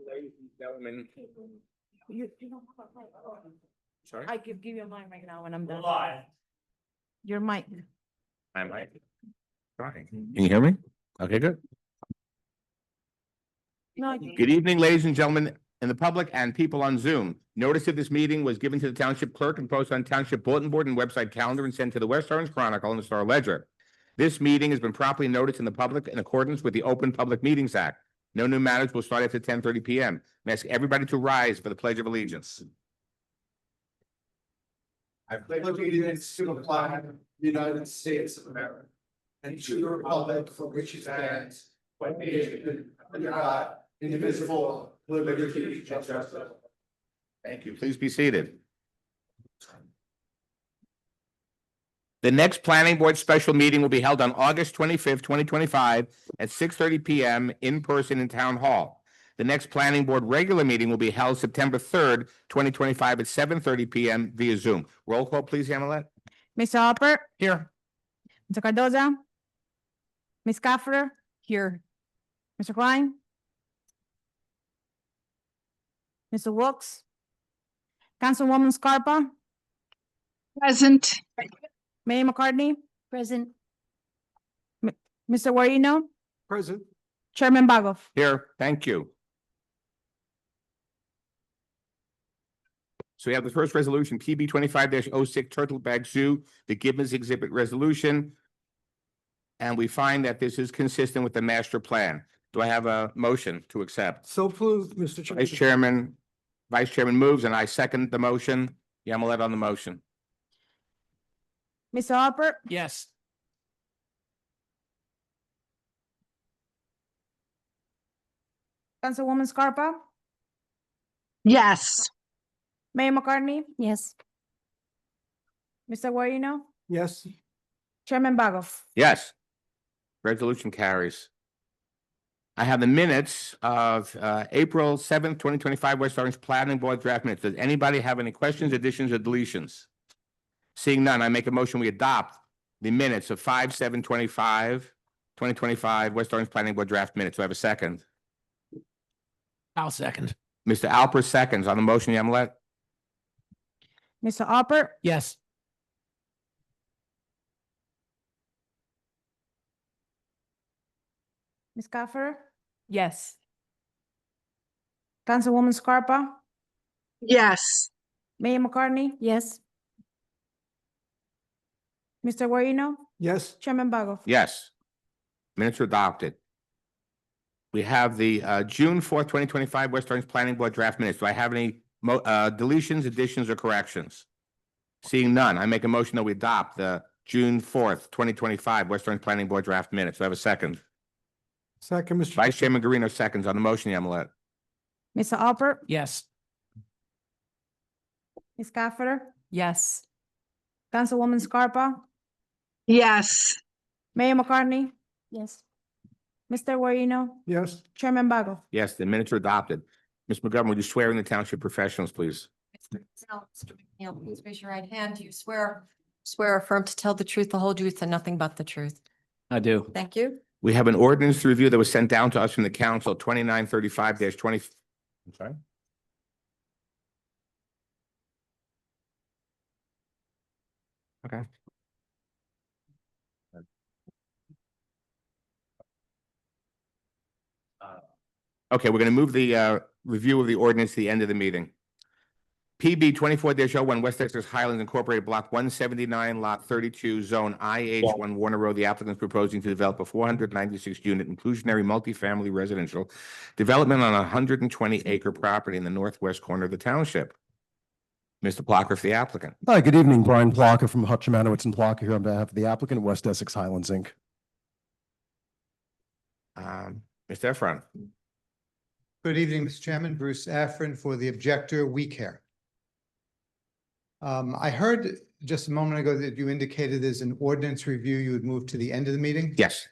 Ladies and gentlemen. You don't have a mic. Sorry? I could give you mine right now when I'm done. Live. Your mic. I might. Trying. Can you hear me? Okay, good. No, Good evening, ladies and gentlemen, and the public and people on Zoom. Notice of this meeting was given to the township clerk and posted on township bulletin board and website calendar and sent to the West Orange Chronicle and the Star Ledger. This meeting has been properly noticed in the public in accordance with the Open Public Meetings Act. No new matters will start after 10:30 p.m. I ask everybody to rise for the Pledge of Allegiance. I pledge allegiance to the flag of the United States of America and to the republic for which it stands, one nation, under God, indivisible, with liberty and justice. Thank you. Please be seated. The next planning board special meeting will be held on August 25th, 2025 at 6:30 p.m. in person in Town Hall. The next planning board regular meeting will be held September 3rd, 2025 at 7:30 p.m. via Zoom. Roll call, please, Yamilet. Mr. Hopper, Here. Mr. Cardoza, Ms. Caffer, here. Mr. Klein, Mr. Wilks, Councilwoman Scarpa, Present. Mayor McCartney, present. Mr. Guarino, Present. Chairman Bagoff. Here. Thank you. So we have the first resolution, PB 25-06 Turtle Bag Zoo, the Gibbons Exhibit Resolution. And we find that this is consistent with the master plan. Do I have a motion to accept? So approved, Mr. Chairman. Vice Chairman moves and I second the motion. Yamilet on the motion. Mr. Hopper, Yes. Councilwoman Scarpa, Yes. Mayor McCartney. Yes. Mr. Guarino, Yes. Chairman Bagoff. Yes. Resolution carries. I have the minutes of April 7th, 2025 West Orange Planning Board draft minutes. Does anybody have any questions, additions, or deletions? Seeing none, I make a motion, we adopt the minutes of 5/7/2025 West Orange Planning Board draft minutes. Do I have a second? I'll second. Mr. Alper seconds on the motion, Yamilet. Mr. Hopper, Yes. Ms. Caffer. Yes. Councilwoman Scarpa, Yes. Mayor McCartney. Yes. Mr. Guarino, Yes. Chairman Bagoff. Yes. Minutes are adopted. We have the June 4th, 2025 West Orange Planning Board draft minutes. Do I have any deletions, additions, or corrections? Seeing none, I make a motion that we adopt the June 4th, 2025 West Orange Planning Board draft minutes. Do I have a second? Second, Mr. Vice Chairman Garino seconds on the motion, Yamilet. Mr. Hopper, Yes. Ms. Caffer. Yes. Councilwoman Scarpa, Yes. Mayor McCartney. Yes. Mr. Guarino, Yes. Chairman Bagoff. Yes, the minutes are adopted. Ms. McGovern, would you swear in the township professionals, please? Mr. McNeil, please raise your right hand. Do you swear or affirm to tell the truth, the whole truth, and nothing but the truth? I do. Thank you. We have an ordinance to review that was sent down to us from the council, 2935-20. I'm sorry? Okay. Okay, we're going to move the review of the ordinance to the end of the meeting. PB 24-01 West Exeter Highlands Incorporated Block 179, Lot 32, Zone IH1 Warner Road. The applicant is proposing to develop a 496-unit inclusionary multifamily residential development on a 120-acre property in the northwest corner of the township. Mr. Plucker for the applicant. Hi, good evening. Brian Plucker from Hutchimanowitz and Plucker here on behalf of the applicant, West Essex Highlands, Inc. Mr. Efron. Good evening, Mr. Chairman. Bruce Affron for the objector, WEH. I heard just a moment ago that you indicated there's an ordinance review you would move to the end of the meeting. Yes.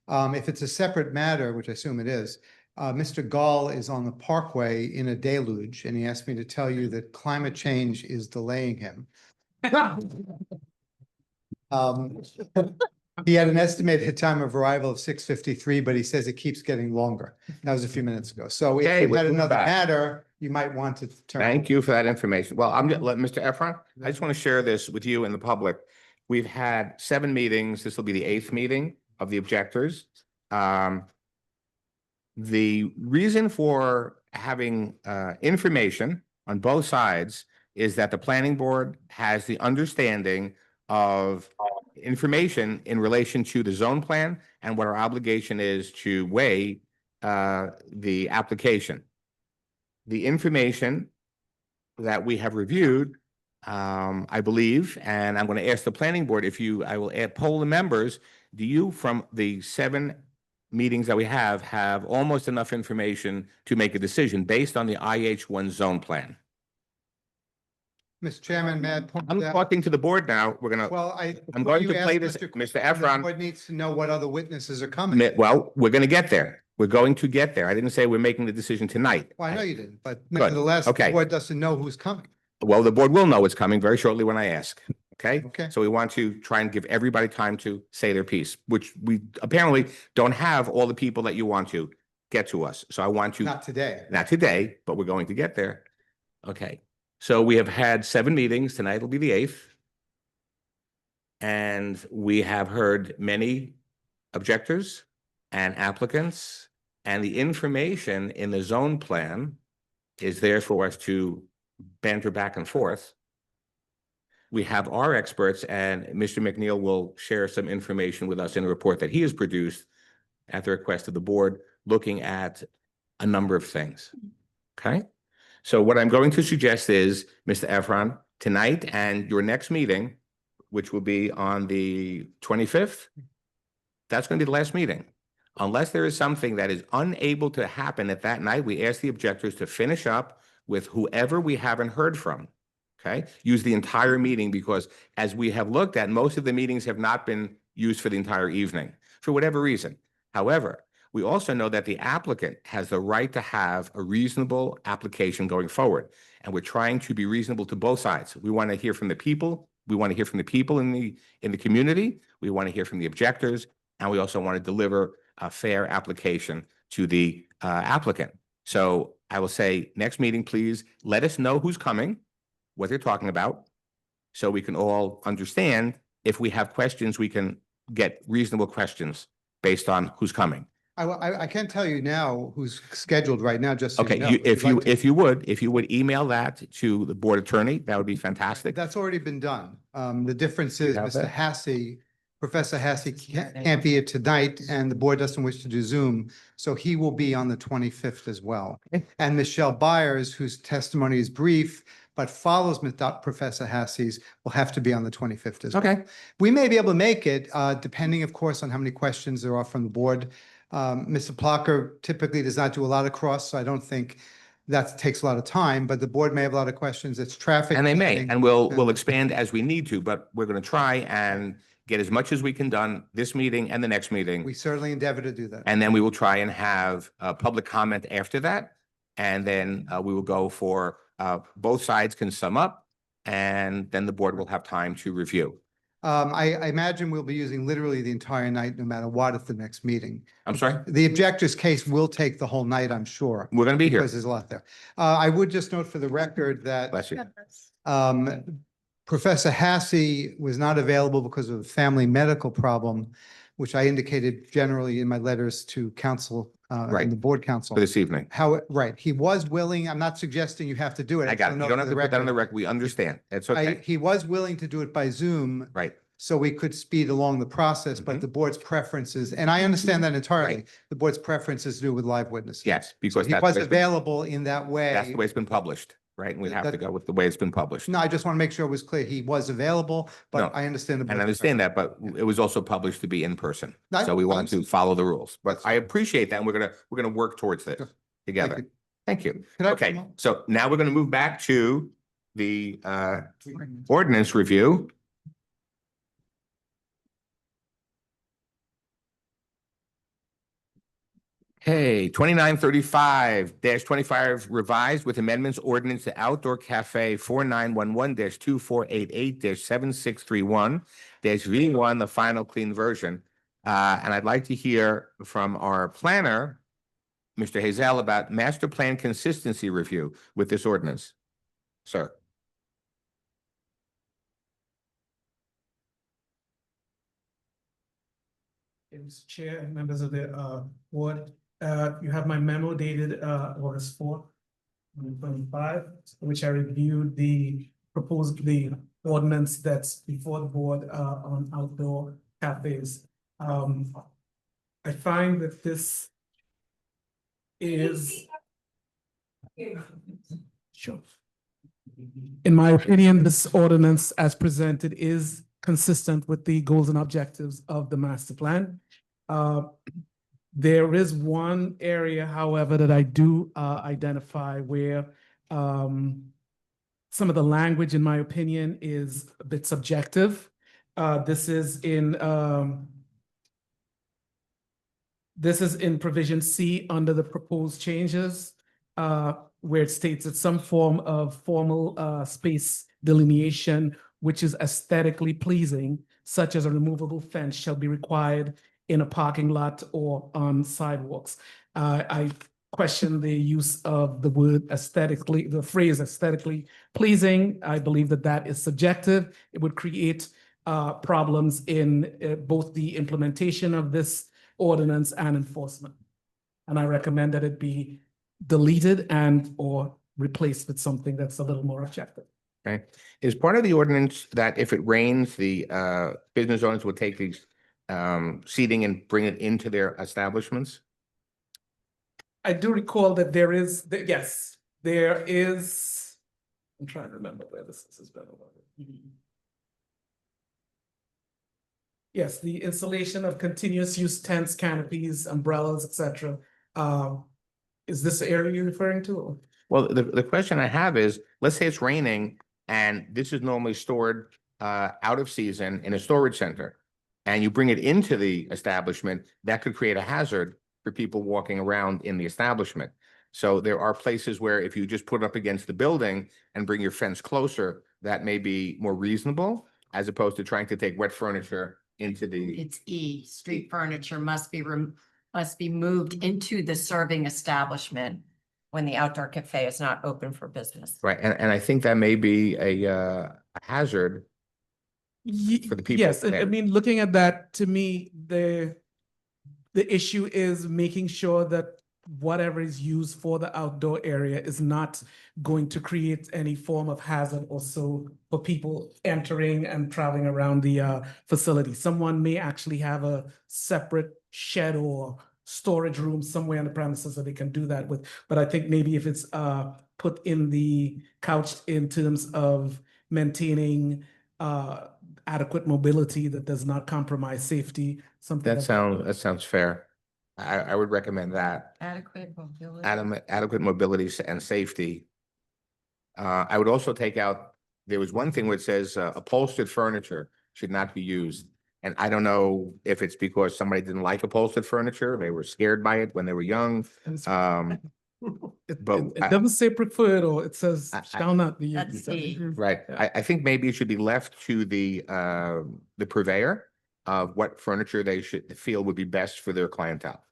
If it's a separate matter, which I assume it is, Mr. Gall is on the Parkway in a deluge, and he asked me to tell you that climate change is delaying him. He had an estimated time of arrival of 6:53, but he says it keeps getting longer. That was a few minutes ago. So if Okay, you let's had move another back. matter, you might want to turn. Thank you for that information. Well, I'm, let Mr. Efron, I just want to share this with you and the public. We've had 7 meetings. This will be the 8th meeting of the objectors. The reason for having information on both sides is that the planning board has the understanding of information in relation to the zone plan and what our obligation is to weigh the application. The information that we have reviewed, I believe, and I'm going to ask the planning board if you, I will poll the members. Do you, from the 7 meetings that we have almost enough information to make a decision based on the IH1 zone plan? Mr. Chairman, may I point I'm out? talking to the board now. We're gonna, Well, I'm before going you to ask play this, Mr. The Efron. board needs to know what other witnesses are coming. Well, we're going to get there. We're going to get there. I didn't say we're making the decision tonight. Well, I know you didn't, but Good. nevertheless, the Okay. board doesn't know who's coming. Well, the board will know it's coming very shortly when I ask. Okay? Okay. So we want to try and give everybody time to say their piece, which we apparently don't have all the people that you want to get to us. So I want you, Not today. not today, but we're going to get there. Okay. So we have had 7 meetings. Tonight will be the 8th. And we have heard many objectors and applicants, and the information in the zone plan is there for us to banter back and forth. We have our experts, and Mr. McNeil will share some information with us in a report that he has produced at the request of the board, looking at a number of things. Okay? So what I'm going to suggest is, Mr. Efron, tonight and your next meeting, which will be on the 25th, that's going to be the last meeting. Unless there is something that is unable to happen at that night, we ask the objectors to finish up with whoever we haven't heard from. Okay? Use the entire meeting, because as we have looked at, most of the meetings have not been used for the entire evening for whatever reason. However, we also know that the applicant has the right to have a reasonable application going forward. And we're trying to be reasonable to both sides. We want to hear from the people. We want to hear from the people in the community. We want to hear from the objectors. And we also want to deliver a fair application to the applicant. So I will say, next meeting, please let us know who's coming, what they're talking about, so we can all understand. If we have questions, we can get reasonable questions based on who's coming. I can tell you now who's scheduled right now, just so you Okay, know. if you'd like to- if you would email that to the board attorney, that would be fantastic. That's already been done. The difference is have Mr. that? Hassey, Professor Hassey can't be here tonight, and the board doesn't wish to do Zoom, so he will be on the 25th as well. Okay. And Michelle Byers, whose testimony is brief but follows Professor Hassey's, will have to be on the 25th as well. Okay, We may be able to make it, depending, of course, on how many questions there are from the board. Mr. Plucker typically does not do a lot of cross, so I don't think that takes a lot of time, but the board may have a lot of questions. It's traffic. and they may, planning. and we'll expand as we need to, but we're going to try and get as much as we can done this meeting and the next meeting. We certainly endeavor to do that. And then we will try and have a public comment after that. And then we will go for, both sides can sum up, and then the board will have time to review. I imagine we'll be using literally the entire night, no matter what, at the next meeting. I'm sorry? The objector's case will take the whole night, I'm sure, We're going to be here. because there's a lot there. I would just note for the record that Bless you. Professor Hassey was not available because of a family medical problem, which I indicated generally in my letters to council, Right. and the board council. For this evening. Right, he was willing, I'm not suggesting you have to do it. I got it. just You note don't for have to put that on the record. We understand. It's okay. He was willing to do it by Zoom. Right. So we could speed along the process, but Mhm. the board's preferences, and I understand that entirely, Right. the board's preference is to do with live witnesses. Yes, So because he that's was the way it's been- available in that way. that's the way it's been published, right? And we have to That- go with the way it's been published. No, I just want to make sure it was clear. He was available, but No, I understand the. And I board's understand that, but it was also published to be in person. I- So we I want to understand. follow the rules, but That's I fine. appreciate that. And we're gonna work towards this Sure. together. you. Thank you. Could I- Okay, so now we're gonna move back to the ordinance review. Hey, 2935-25 revised with amendments ordinance to outdoor cafe 4911-2488-7631 V1, the final clean version. And I'd like to hear from our planner, Mr. Hazel, about master plan consistency review with this ordinance. Sir. Mr. Chair and members of the board, you have my memo dated August 4th, 2025, which I reviewed the ordinance that's before the board on outdoor cafes. I find that this is sure. In my opinion, this ordinance as presented is consistent with the goals and objectives of the master plan. There is one area, however, that I do identify where some of the language, in my opinion, is a bit subjective. This is in provision C under the proposed changes, where it states that some form of formal space delineation, which is aesthetically pleasing, such as a removable fence, shall be required in a parking lot or on sidewalks. I question the use of the word aesthetically, the phrase aesthetically pleasing. I believe that that is subjective. It would create problems in both the implementation of this ordinance and enforcement. And I recommend that it be deleted and or replaced with something that's a little more objective. Okay. Is part of the ordinance that if it rains, the business owners will take these seating and bring it into their establishments? I do recall that there is, yes, there is, I'm trying to remember where this has been. Yes, the installation of continuous use tents, canopies, umbrellas, etc. Is this the area you're referring to? Well, the question I have is, let's say it's raining and this is normally stored out of season in a storage center, and you bring it into the establishment, that could create a hazard for people walking around in the establishment. So there are places where if you just put it up against the building and bring your fence closer, that may be more reasonable as opposed to trying to take wet furniture into the. It's E, street furniture must be moved into the serving establishment when the outdoor cafe is not open for business. Right, and I think that may be a hazard for the people. Yes, I mean, looking at that, to me, the issue is making sure that whatever is used for the outdoor area is not going to create any form of hazard also for people entering and traveling around the facility. Someone may actually have a separate shed or storage room somewhere on the premises that they can do that with. But I think maybe if it's put in the couched in terms of maintaining adequate mobility that does not compromise safety, something That sounds fair. I would recommend that. Adequate mobility. Adequate mobility and safety. I would also take out, there was one thing where it says upholstered furniture should not be used. And I don't know if it's because somebody didn't like upholstered furniture, they were scared by it when they were young. It But doesn't say preferred, or it says shall not be That's used. the- Right, I think maybe it should be left to the purveyor of what furniture they should feel would be best for their clientele.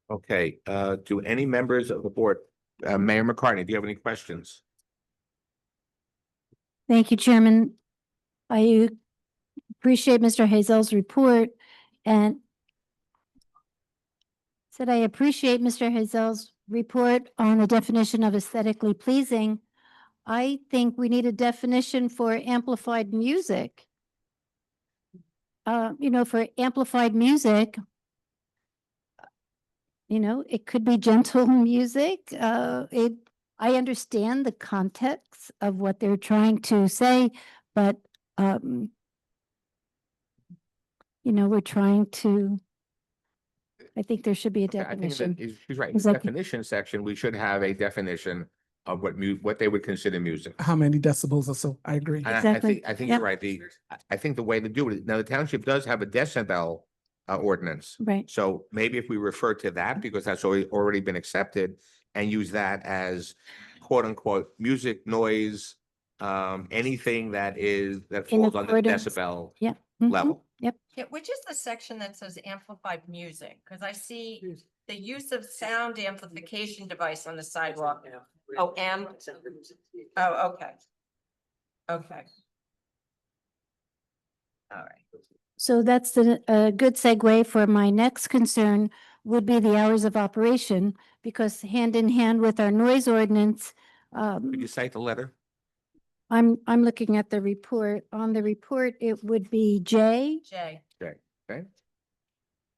Okay, do any members of the board, Mayor McCartney, do you have any questions? Thank you, Chairman. I appreciate Mr. Hazel's report and said I appreciate Mr. Hazel's report on the definition of aesthetically pleasing. I think we need a definition for amplified music. For amplified music, it could be gentle music. I understand the context of what they're trying to say, but we're trying to I think there should be a Okay, I think definition. that she's right. In the Exactly. definition section, we should have a definition of what they would consider music. How many decibels or so? I agree. And Exactly. I think Yep. you're right. I think the way to do it, now the township does have a decibel ordinance. Right. So maybe if we refer to that, because that's already been accepted, and use that as quote unquote music, noise, anything that falls under accordance. decibel Yeah. Mhm. level. Yep. Yeah, which is the section that says amplified music? Because I see the use of sound amplification device on the sidewalk. Oh, oh, okay. Okay. All right. So that's a good segue for my next concern would be the hours of operation, because hand in hand with our noise ordinance, Could you cite the letter? I'm looking at the report. On the report, it would be J, Jay. Okay.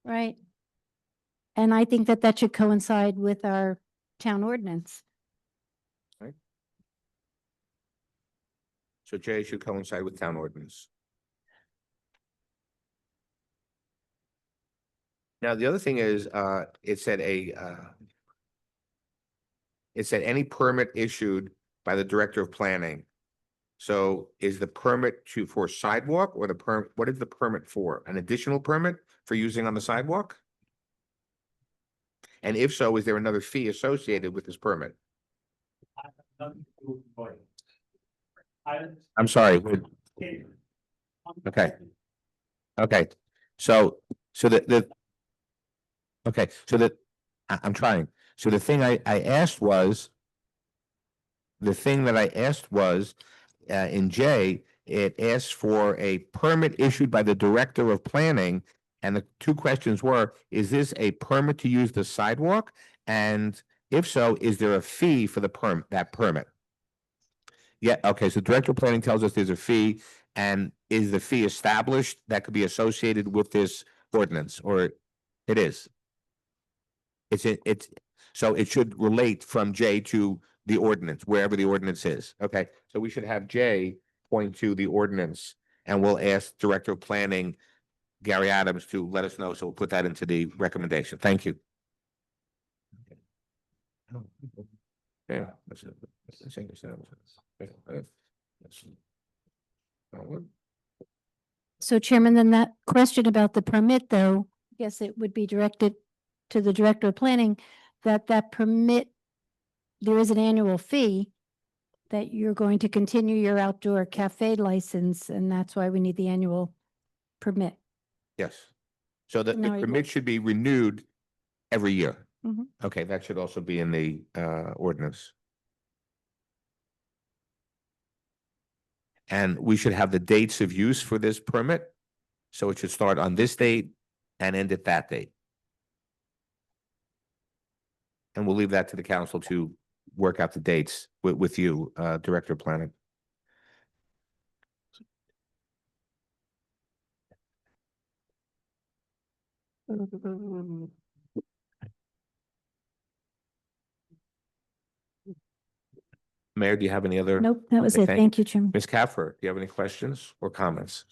right? And I think that should coincide with our town ordinance. So J should coincide with town ordinance. Now, the other thing is, it said any permit issued by the director of planning. So is the permit for sidewalk, or what is the permit for? An additional permit for using on the sidewalk? And if so, is there another fee associated with this permit? I'm sorry. Okay. Okay, so I'm trying. So the thing I asked was, in J, it asked for a permit issued by the director of planning. And the two questions were, is this a permit to use the sidewalk? And if so, is there a fee for that permit? Yeah, okay, so director of planning tells us there's a fee, and is the fee established that could be associated with this ordinance, or it is? So it should relate from J to the ordinance, wherever the ordinance is. Okay, so we should have J point to the ordinance, and we'll ask director of planning, Gary Adams, to let us know, so we'll put that into the recommendation. Thank you. Yeah. So Chairman, then that question about the permit, though, I guess it would be directed to the director of planning, that permit, there is an annual fee that you're going to continue your outdoor cafe license, and that's why we need the annual permit. Yes. So the Now I- permit should be renewed every year. Mhm. Okay, that should also be in the ordinance. And we should have the dates of use for this permit. So it should start on this date and end at that date. And we'll leave that to the council to work out the dates with you, Director of Planning. Mayor, do you have any other? Nope, that was Okay, it. Thank you, Chairman. Ms. Kaffer, do you have any questions or comments?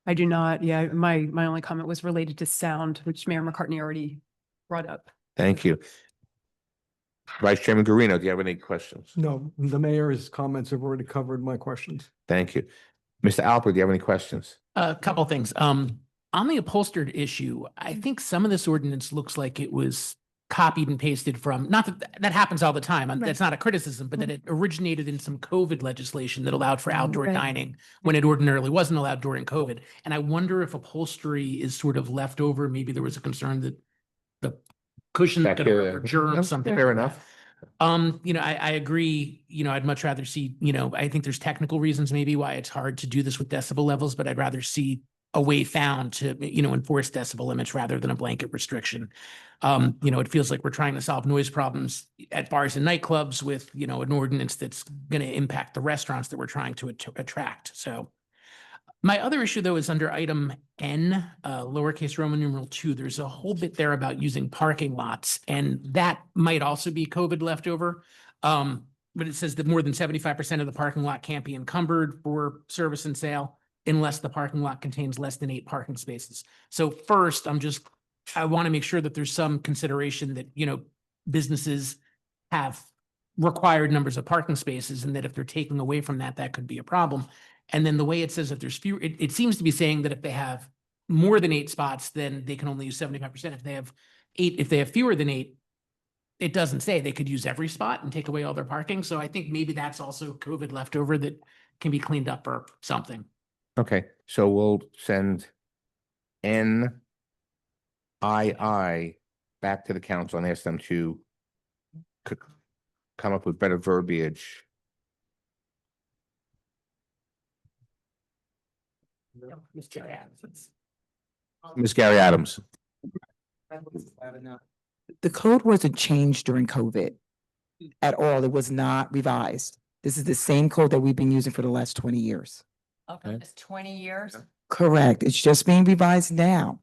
I do not. Yeah, my only comment was related to sound, which Mayor McCartney already brought up. Thank you. Vice Chairman Garino, do you have any questions? No, the mayor's comments have already covered my questions. Thank you. Mr. Alpert, do you have any questions? A couple things. On the upholstered issue, I think some of this ordinance looks like it was copied and pasted from, not that happens all the time. Right. That's not a criticism, but that it originated in some COVID legislation that allowed for outdoor Right. dining when it ordinarily wasn't allowed during COVID. And I wonder if upholstery is sort of left over. Maybe there was a concern that the cushion could Bacteria. harbor germs, something. Fair enough. I agree, I'd much rather see, I think there's technical reasons maybe why it's hard to do this with decibel levels, but I'd rather see a way found to, enforce decibel limits rather than a blanket restriction. It feels like we're trying to solve noise problems at bars and nightclubs with, an ordinance that's going to impact the restaurants that we're trying to attract. So my other issue, though, is under item N, lowercase Roman numeral 2. There's a whole bit there about using parking lots, and that might also be COVID leftover. But it says that more than 75% of the parking lot can't be encumbered for service and sale unless the parking lot contains less than 8 parking spaces. So first, I'm just I want to make sure that there's some consideration that, businesses have required numbers of parking spaces, and that if they're taking away from that, that could be a problem. And then the way it says if there's fewer, it seems to be saying that if they have more than 8 spots, then they can only use 75%. If they have 8, if they have fewer than 8, it doesn't say they could use every spot and take away all their parking. So I think maybe that's also COVID leftover that can be cleaned up or something. Okay, so we'll send NII back to the council and ask them to come up with better verbiage. Ms. Gary Adams. The code wasn't changed during COVID at all. It was not revised. This is the same code that we've been using for the last 20 years. Okay, it's 20 years. Correct. It's just being revised now.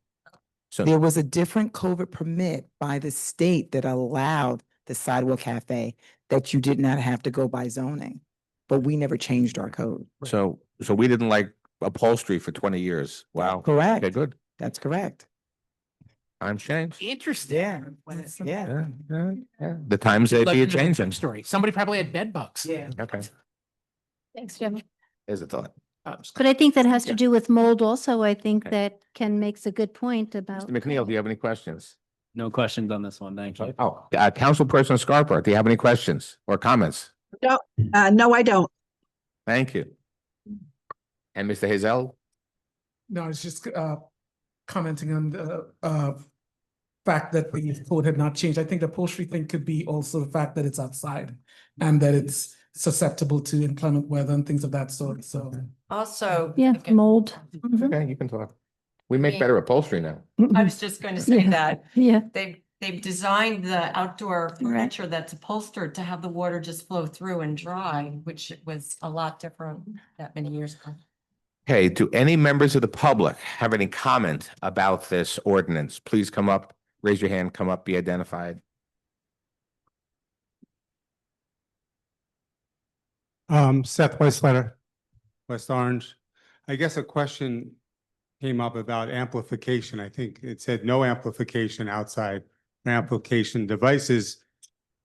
So, There was a different COVID permit by the state that allowed the sidewalk cafe that you did not have to go by zoning. But we never changed our code. so we didn't like upholstery for 20 years. Wow. Correct. Okay, good. That's correct. Times change. Interesting. Yeah. Yeah, yeah, yeah. The times they be changing. Story. Somebody probably had bed bugs. Yeah. Okay, Thanks, Jim. there's a thought. But I think that has Yeah. to do with mold also. I think Okay. that Ken makes a good point about. Mr. McNeil, do you have any questions? No questions on this one. Thank you. Oh, Councilperson Scarpa, do you have any questions or comments? No, I don't. Thank you. And Mr. Hazel? No, it's just commenting on the fact that the code had not changed. I think the upholstery thing could be also the fact that it's outside and that it's susceptible to inclement weather and things of that sort, so. Also. Yeah, okay, mold. Mhm. Okay, you can talk. We make better upholstery now. I was just going to say Yeah. that. Yeah, They've designed the outdoor furniture that's upholstered to have the water just flow through and dry, which was a lot different that many years ago. Okay, do any members of the public have any comment about this ordinance? Please come up, raise your hand, come up, be identified. Seth Weisletter, West Orange. I guess a question came up about amplification. I think it said no amplification outside amplification devices,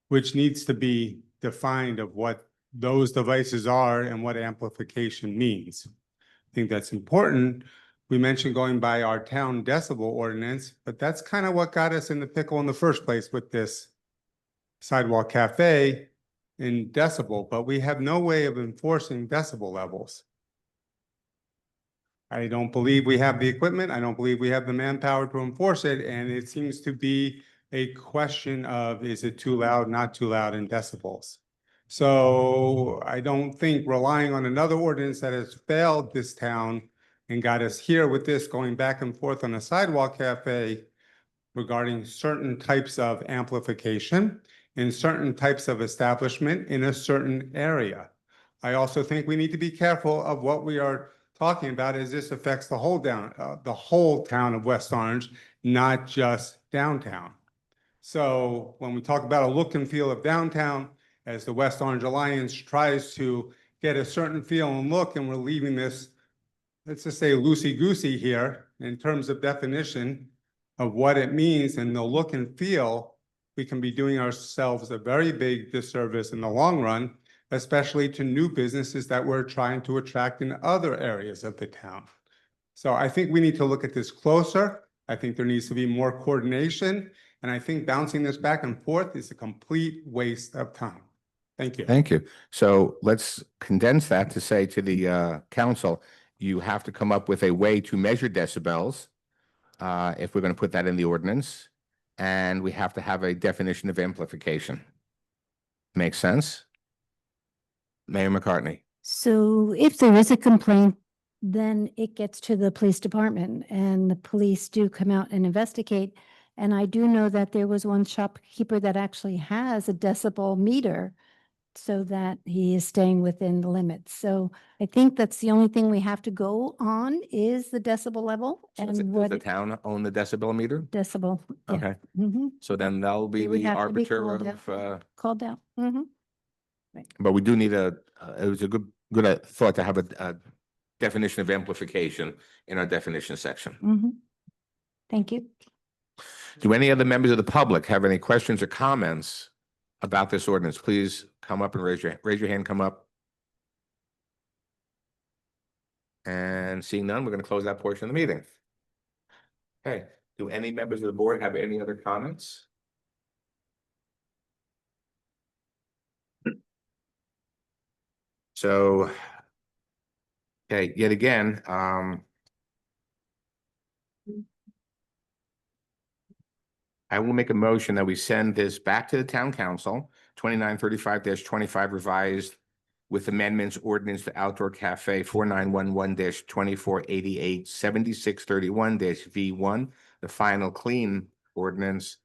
which needs to be defined of what those devices are and what amplification means. I think that's important. We mentioned going by our town decibel ordinance, but that's kind of what got us in the pickle in the first place with this sidewalk cafe in decibel, but we have no way of enforcing decibel levels. I don't believe we have the equipment. I don't believe we have the manpower to enforce it. And it seems to be a question of, is it too loud, not too loud in decibels? So I don't think relying on another ordinance that has failed this town and got us here with this going back and forth on a sidewalk cafe regarding certain types of amplification in certain types of establishment in a certain area. I also think we need to be careful of what we are talking about, as this affects the whole town of West Orange, not just downtown. So when we talk about a look and feel of downtown, as the West Orange Alliance tries to get a certain feel and look, and we're leaving this, let's just say loosey-goosey here in terms of definition of what it means and the look and feel, we can be doing ourselves a very big disservice in the long run, especially to new businesses that we're trying to attract in other areas of the town. So I think we need to look at this closer. I think there needs to be more coordination. And I think bouncing this back and forth is a complete waste of time. Thank you. Thank you. So let's condense that to say to the council, you have to come up with a way to measure decibels if we're going to put that in the ordinance. And we have to have a definition of amplification. Makes sense? Mayor McCartney. so if there is a complaint, then it gets to the police department and the police do come out and investigate. And I do know that there was one shopkeeper that actually has a decibel meter so that he is staying within the limits. So I think that's the only thing we have to go on is the decibel level Does and the what town own the decibel meter? decibel. yeah. Okay, Mhm. so then that'll be It would the have to be arbiter called of, Called out. Mhm. but we do need it was a good thought to have a definition of amplification in our definition section. Mhm. Thank you. Do any other members of the public have any questions or comments about this ordinance? Please come up and raise your hand, come up. And seeing none, we're going to close that portion of the meeting. Okay, do any members of the board have any other comments? So, okay, yet again, I will make a motion that we send this back to the town council, 2935-25 revised with amendments ordinance to outdoor cafe 4911-2488 7631-V1, the final clean ordinance,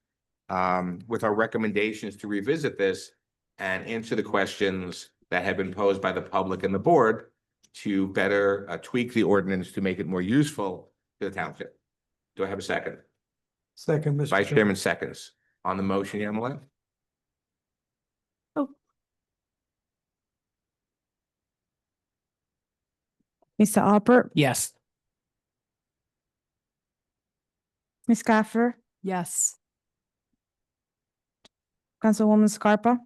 with our recommendations to revisit this and answer the questions that have been posed by the public and the board to better tweak the ordinance to make it more useful to the township. Do I have a second? Second, Mr. Vice Chairman seconds. On the motion, Yamala? Mr. Alpert, Yes. Ms. Gaffer, Yes. Councilwoman Scarpa,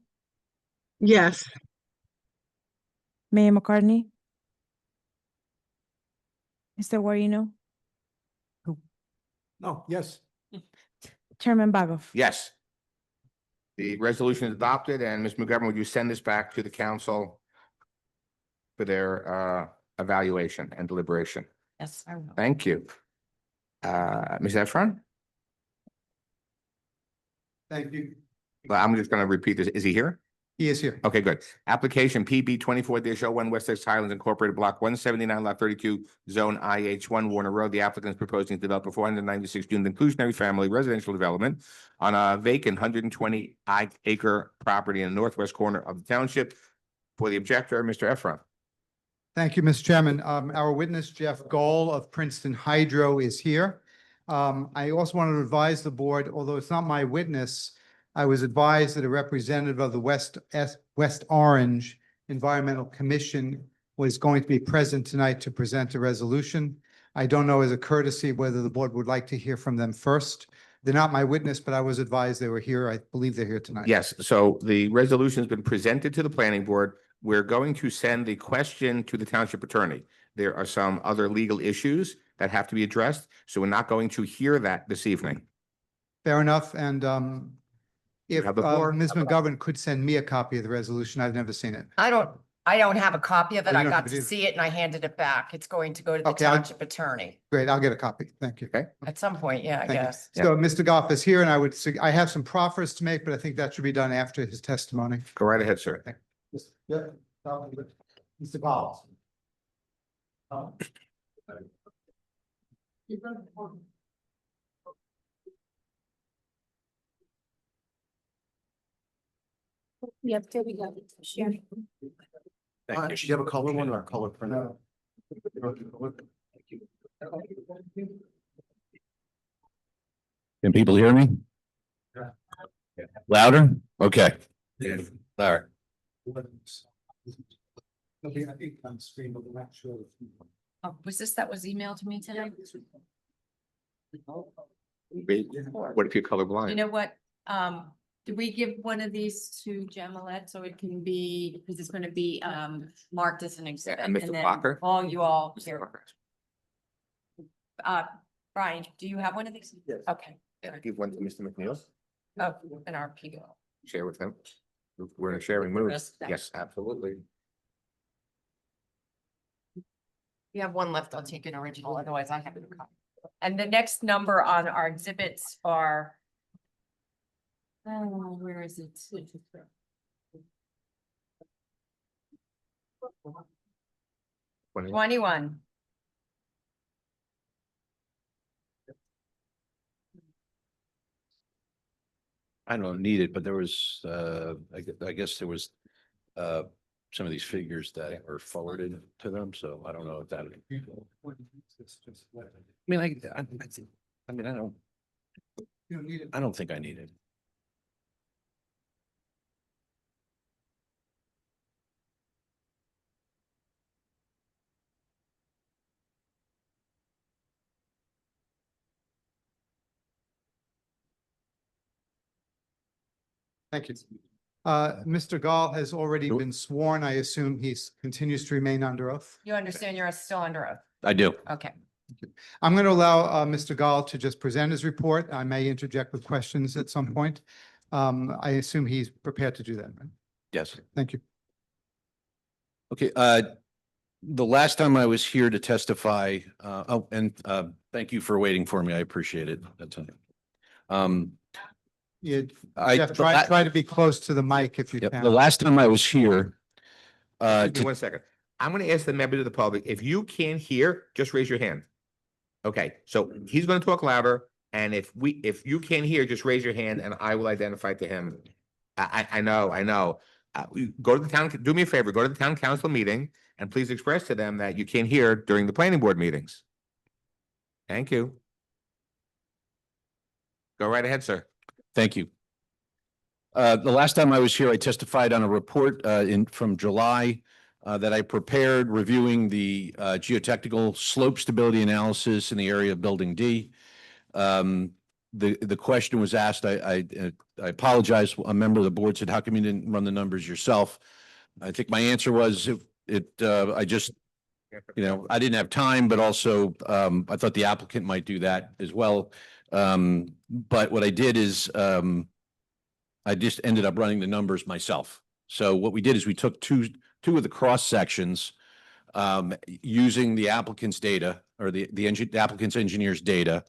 Yes. Mayor McCartney, Mr. Guarino, No, yes. Chairman Bagov. Yes. The resolution is adopted, and Ms. McGovern, would you send this back to the council for their evaluation and deliberation? Yes, I will. Thank you. Ms. Efron? Thank you. Well, I'm just going to repeat this. Is he here? He is here. Okay, good. Application PB 24-01 West Texas Highlands Incorporated Block 179, Lot 32, Zone IH1, Warner Road. The applicant is proposing to develop a 496 unit inclusionary family residential development on a vacant 120-acre property in the northwest corner of the township. For the objector, Mr. Efron. Thank you, Mr. Chairman. Our witness, Jeff Gold of Princeton Hydro, is here. I also wanted to advise the board, although it's not my witness, I was advised that a representative of the West Orange Environmental Commission was going to be present tonight to present a resolution. I don't know as a courtesy whether the board would like to hear from them first. They're not my witness, but I was advised they were here. I believe they're here tonight. Yes, so the resolution has been presented to the planning board. We're going to send the question to the township attorney. There are some other legal issues that have to be addressed, so we're not going to hear that this evening. Fair enough. And if have the floor. Ms. McGovern could send me a copy of the resolution, I've never seen it. I don't have a copy of it. Oh, you I don't got have it to either. see it and I handed it back. It's going to go to the Okay, I'll- township attorney Great, I'll get a copy. Thank you. Okay. at some point. Yeah, I Thank you. guess. So Mr. Goff is here and I have some proffers to make, but I think that should be done after his testimony. Go right ahead, sir. Yeah. Mr. Goff. Yep, there we go. Sure. Do you have a color one or a color print? Can people hear me? Louder? Okay. All right. Okay, I think on screen, but I'm not sure. Oh, was this that was emailed to me today? What if you're colorblind? You know what? Do we give one of these to Jamalette so it can be, because it's going to be marked as an exhibit? and Mr. then Blocker? All you all Mr. here. Blocker. Brian, do you have one of these? Yes. Okay. Yeah, give one to Mr. McNeil, Oh, an RPO. share with him. We're in a sharing mood. Rest of that. Yes, absolutely. You have one left, I'll take an original, otherwise I have a copy. And the next number on our exhibits are. Oh, where is it? 21. I don't need it, but there was, I guess there was, some of these figures that were forwarded to them, so I don't know if that. I mean, I don't think I need it. Thank you. Mr. Gall has already been sworn. I assume continues to remain under oath. You understand you're still under oath? I do. Okay. I'm going to allow Mr. Gall to just present his report. I may interject with questions at some point. I assume he's prepared to do that, right? Yes. Thank you. Okay, the last time I was here to testify, thank you for waiting for me. I appreciate it. That's it. Yeah, I- Jeff, try to be close to the mic if you Yep, can. the last time I was here, Excuse me 1 second. I'm going to ask the members of the public, if you can't hear, just raise your hand. Okay, so he's going to talk louder, and if you can't hear, just raise your hand and I will identify to him. I know. Go to the town, do me a favor, go to the town council meeting and please express to them that you can't hear during the planning board meetings. Thank you. Go right ahead, sir. thank you. The last time I was here, I testified on a report from July that I prepared reviewing the geotechnical slope stability analysis in the area of Building D. The question was asked, I apologize, a member of the board said, how come you didn't run the numbers yourself? I think my answer was I just, I didn't have time, but also I thought the applicant might do that as well. But what I did is I just ended up running the numbers myself. So what we did is we took two of the cross sections using the applicant's data or the applicant's engineer's data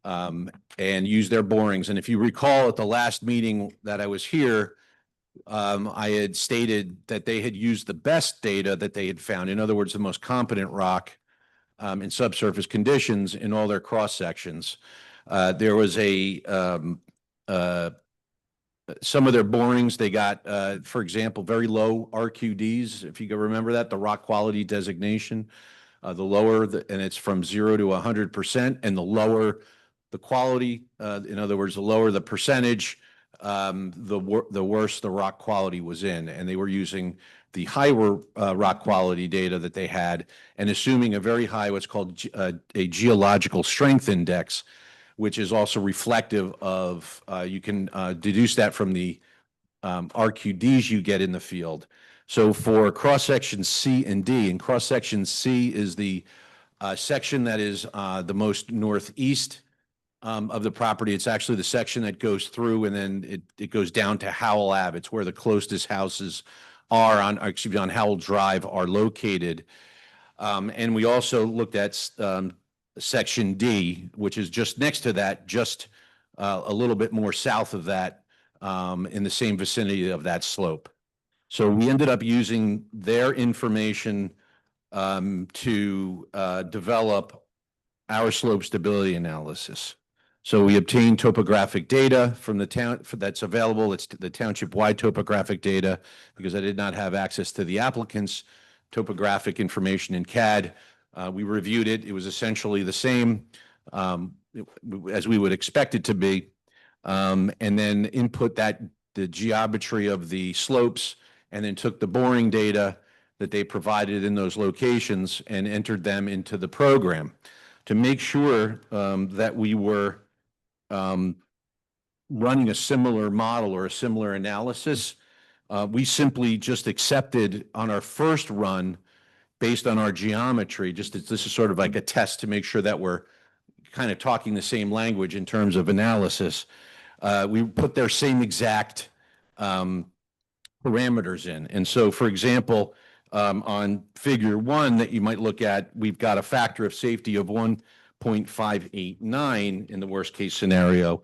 and used their borings. And if you recall at the last meeting that I was here, I had stated that they had used the best data that they had found. In other words, the most competent rock in subsurface conditions in all their cross sections. There was some of their borings, they got, for example, very low RQDs. If you can remember that, the rock quality designation, the lower, and it's from 0 to 100%, and the lower the quality, in other words, the lower the percentage, the worse the rock quality was in. And they were using the higher rock quality data that they had and assuming a very high, what's called a geological strength index, which is also reflective of, you can deduce that from the RQDs you get in the field. So for cross-section C and D, and cross-section C is the section that is the most northeast of the property. It's actually the section that goes through and then it goes down to Howell Ave. It's where the closest houses are on Howell Drive are located. And we also looked at section D, which is just next to that, just a little bit more south of that, in the same vicinity of that slope. So we ended up using their information to develop our slope stability analysis. So we obtained topographic data from the town that's available. It's the township-wide topographic data because I did not have access to the applicant's topographic information in CAD. We reviewed it. It was essentially the same as we would expect it to be. And then input the geometry of the slopes and then took the boring data that they provided in those locations and entered them into the program to make sure that we were running a similar model or a similar analysis. We simply just accepted on our first run based on our geometry, this is sort of like a test to make sure that we're kind of talking the same language in terms of analysis. We put their same exact parameters in. And so, for example, on figure 1 that you might look at, we've got a factor of safety of 1.589 in the worst case scenario,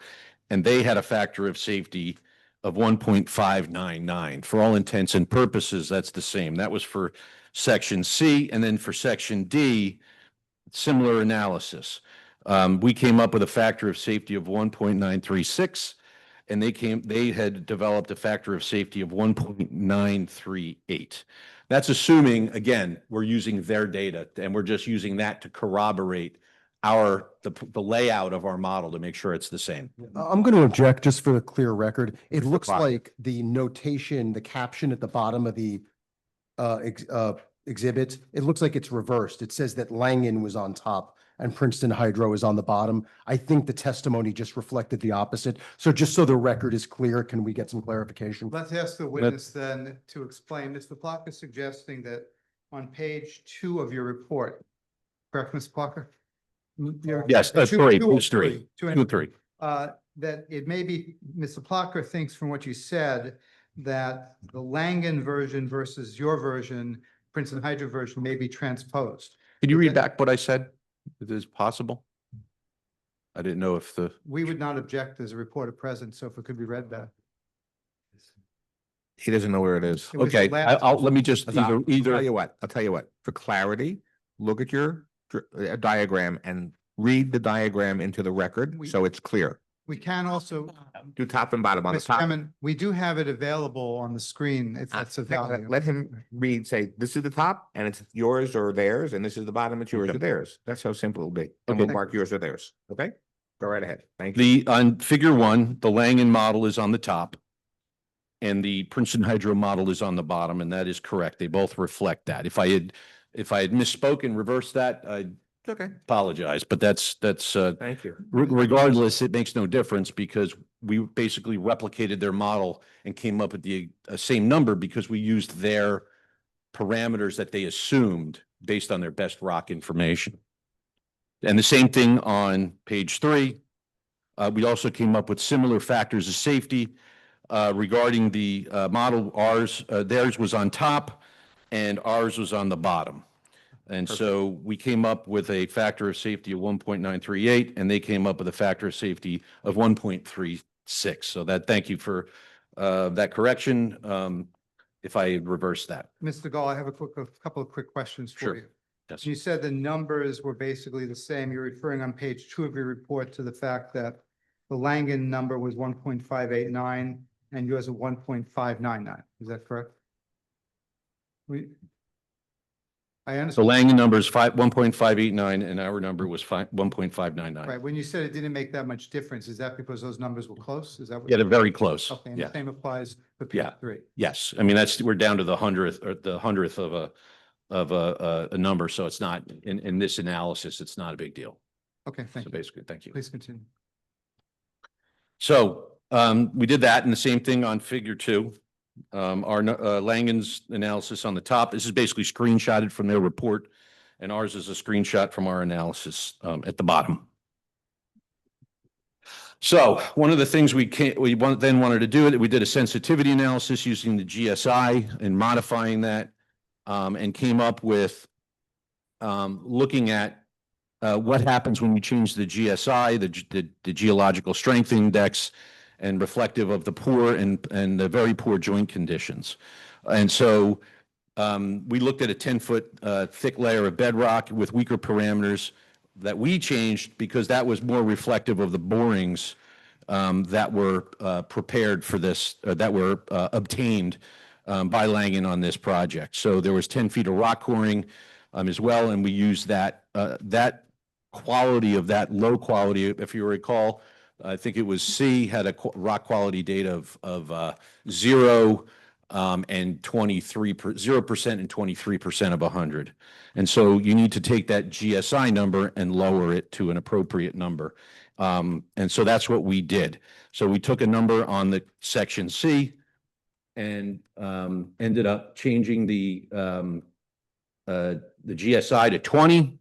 and they had a factor of safety of 1.599. For all intents and purposes, that's the same. That was for section C, and then for section D, similar analysis. We came up with a factor of safety of 1.936, and they had developed a factor of safety of 1.938. That's assuming, again, we're using their data, and we're just using that to corroborate the layout of our model to make sure it's the same. I'm going to object just for the clear record. It Mr. looks Block. like the notation, the caption at the bottom of the exhibit, it looks like it's reversed. It says that Langen was on top and Princeton Hydro is on the bottom. I think the testimony just reflected the opposite. So just so the record is clear, can we get some clarification? Let's ask the witness then to explain. Mr. Plucker is suggesting that on page 2 of your report, correct, Mr. Plucker? Yes, Two- sorry, two of page 3, two 2 and 3. That it may be, Mr. Plucker thinks from what you said, that the Langen version versus your version, Princeton Hydro version, may be transposed. Can you Is read that- back what I said? If it is possible? I didn't know if We would not object as a reporter present, so if it could be read back. He doesn't know where it is. It was the okay, last- let me just I'll either, I'll tell you what, for clarity, look at your diagram and read the diagram into the record, so it's clear. We can also, Do top and bottom on the Mr. top. Chairman, we do have it available on the screen if that's a value. Let him read, say, this is the top and it's yours or theirs, and this is the bottom, it's yours or theirs. That's how simple it'll be. And we'll Okay. mark yours or theirs, okay? Go right ahead. Thank you. on figure 1, the Langen model is on the top. And the Princeton Hydro model is on the bottom, and that is correct. They both reflect that. If I had misspoken, reversed that, I Okay, apologize, but that's thank you. regardless, it makes no difference because we basically replicated their model and came up with the same number because we used their parameters that they assumed based on their best rock information. And the same thing on page 3. We also came up with similar factors of safety regarding the model. Theirs was on top and ours was on the bottom. And so we came up with a factor of safety of 1.938 and they came up with a factor of safety of 1.36. So thank you for that correction. If I reverse that. Mr. Gall, I have a couple of quick questions for Sure. you. Yes. You said the numbers were basically the same. You're referring on page 2 of your report to the fact that the Langen number was 1.589 and yours was 1.599. Is that correct? I The understand. Langen number is 1.589 and our number was 1.599. Right, when you said it didn't make that much difference, is that because those numbers were close? Is that what? Yeah, they're very close. Okay, and Yeah. the same applies for page Yeah. 3. Yes. I mean, we're down to the hundredth of a number. So it's not in this analysis, it's not a big deal. Okay, So thank you. basically, thank you. Please continue. So we did that and the same thing on figure 2. Our Langen's analysis on the top, this is basically screenshotted from their report and ours is a screenshot from our analysis at the bottom. So one of the things we then wanted to do, we did a sensitivity analysis using the GSI and modifying that and came up with looking at what happens when we change the GSI, the geological strength index, and reflective of the poor and the very poor joint conditions. And so we looked at a 10-foot thick layer of bedrock with weaker parameters that we changed because that was more reflective of the borings that were prepared for this, that were obtained by Langen on this project. So there was 10 feet of rock coring as well, and we used that quality of that low quality, if you recall, I think it was C had a rock quality data of 0 and 0% and 23% of 100. And so you need to take that GSI number and lower it to an appropriate number. And so that's what we did. So we took a number on the section C and ended up changing the GSI to 20.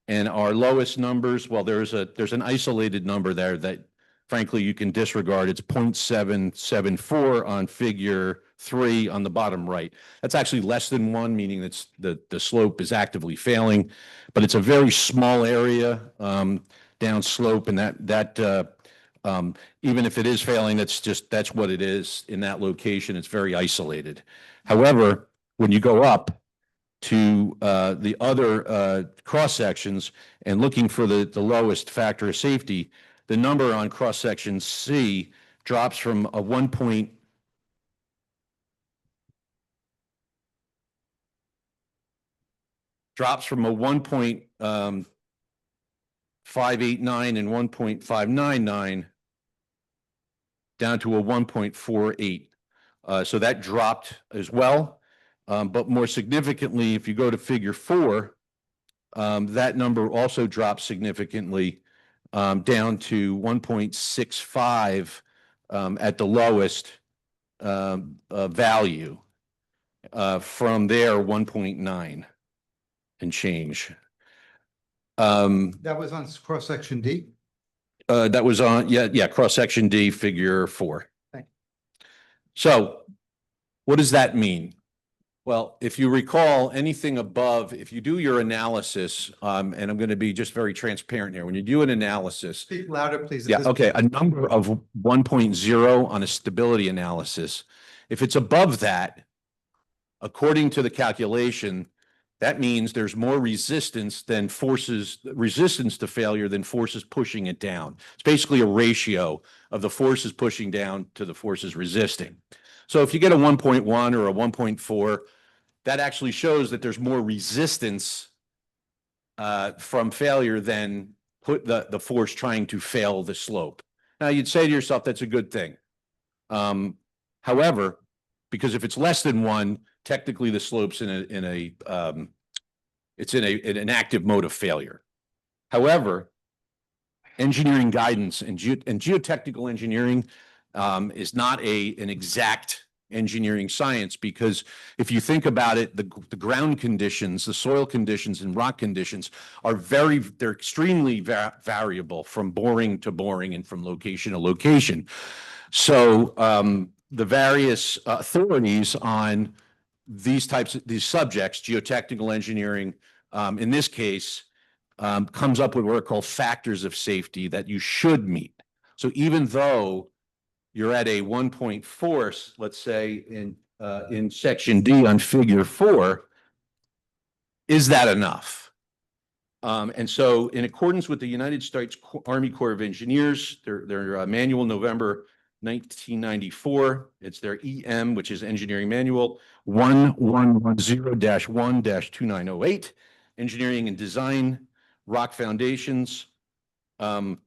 And our lowest numbers, well, there's an isolated number there that frankly you can disregard. It's 0.774 on figure 3 on the bottom right. That's actually less than 1, meaning that's the slope is actively failing, but it's a very small area down slope, and that even if it is failing, that's what it is in that location. It's very isolated. However, when you go up to the other cross sections and looking for the lowest factor of safety, the number on cross section C drops from a 1.589 and 1.599 down to a 1.48. So that dropped as well. But more significantly, if you go to figure 4, that number also drops significantly down to 1.65 at the lowest value. From there, 1.9 and change. That was on cross-section D? That was on, yeah, cross-section D, figure 4. Thank you. So what does that mean? Well, if you recall, anything above, if you do your analysis, and I'm going to be just very transparent here, when you do an analysis. Speak louder, please. Yeah, okay, a number of 1.0 on a stability analysis, if it's above that, according to the calculation, that means there's more resistance than resistance to failure than forces pushing it down. It's basically a ratio of the forces pushing down to the forces resisting. So if you get a 1.1 or a 1.4, that actually shows that there's more resistance from failure than the force trying to fail the slope. Now you'd say to yourself, that's a good thing. However, because if it's less than 1, technically the slope's in an active mode of failure. However, engineering guidance and geotechnical engineering is not an exact engineering science, because if you think about it, the ground conditions, the soil conditions and rock conditions they're extremely variable from boring to boring and from location to location. So the various authorities on these subjects, geotechnical engineering, in this case, comes up with what are called factors of safety that you should meet. So even though you're at a 1.4, let's say in section D on figure 4, is that enough? And so in accordance with the United States Army Corps of Engineers, their manual, November 1994, it's their EM, which is Engineering Manual 1110-1-2908, Engineering and Design, Rock Foundations. I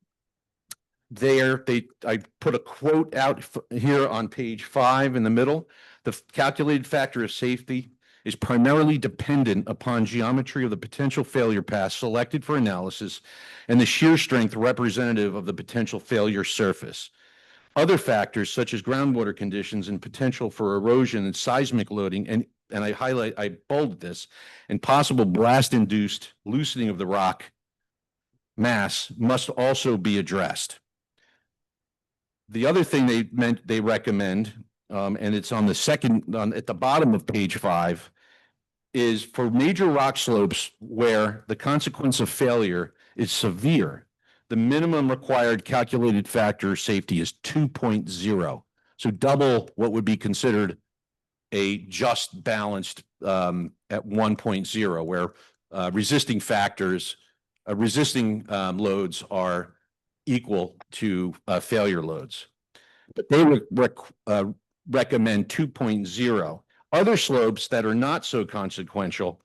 put a quote out here on page 5 in the middle. The calculated factor of safety is primarily dependent upon geometry of the potential failure path selected for analysis and the shear strength representative of the potential failure surface. Other factors such as groundwater conditions and potential for erosion and seismic loading, and I bolded this, and possible blast-induced loosening of the rock mass must also be addressed. The other thing they recommend, and it's on the second, at the bottom of page 5, is for major rock slopes where the consequence of failure is severe, the minimum required calculated factor of safety is 2.0. So double what would be considered a just balanced at 1.0, where resisting loads are equal to failure loads. But they recommend 2.0. Other slopes that are not so consequential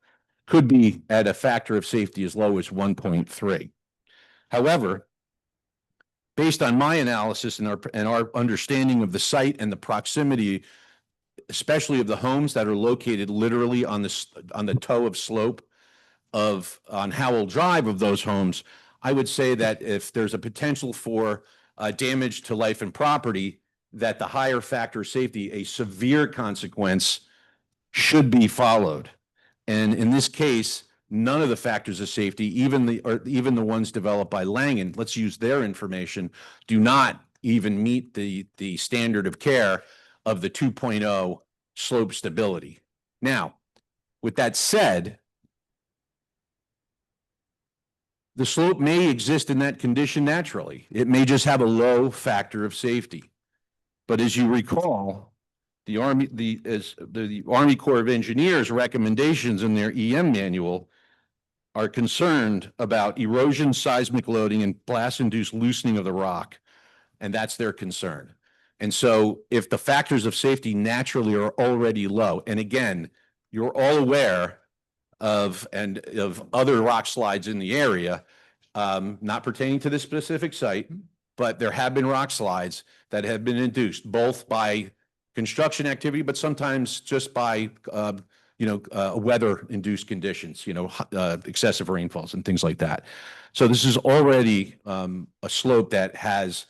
could be at a factor of safety as low as 1.3. However, based on my analysis and our understanding of the site and the proximity, especially of the homes that are located literally on the toe of slope on Howell Drive of those homes, I would say that if there's a potential for damage to life and property, that the higher factor of safety, a severe consequence, should be followed. And in this case, none of the factors of safety, even the ones developed by Langen, let's use their information, do not even meet the standard of care of the 2.0 slope stability. Now, with that said, the slope may exist in that condition naturally. It may just have a low factor of safety. But as you recall, the Army Corps of Engineers recommendations in their EM manual are concerned about erosion, seismic loading, and blast-induced loosening of the rock. And that's their concern. And so if the factors of safety naturally are already low, and again, you're all aware of other rock slides in the area, not pertaining to this specific site, but there have been rock slides that have been induced both by construction activity, but sometimes just by weather-induced conditions, excessive rainfalls and things like that. So this is already a slope that has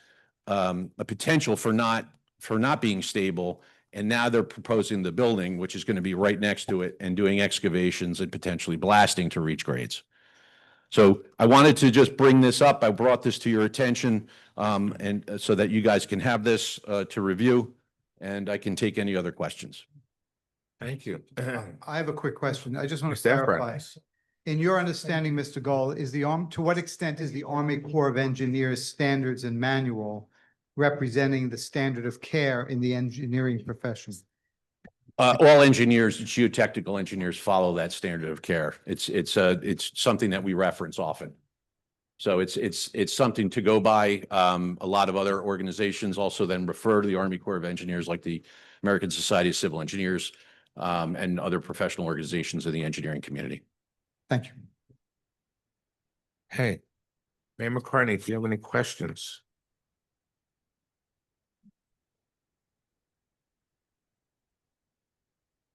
a potential for not being stable. And now they're proposing the building, which is going to be right next to it, and doing excavations and potentially blasting to reach grades. So I wanted to just bring this up. I brought this to your attention, and so that you guys can have this to review, and I can take any other questions. Thank you. I have a quick question. I just want to Mr. Efron. clarify. In your understanding, Mr. Gall, to what extent is the Army Corps of Engineers standards and manual representing the standard of care in the engineering profession? All engineers, geotechnical engineers, follow that standard of care. It's something that we reference often. So it's something to go by. A lot of other organizations also then refer to the Army Corps of Engineers, like the American Society of Civil Engineers, and other professional organizations in the engineering community. Thank you. Hey, Mayor McCartney, do you have any questions?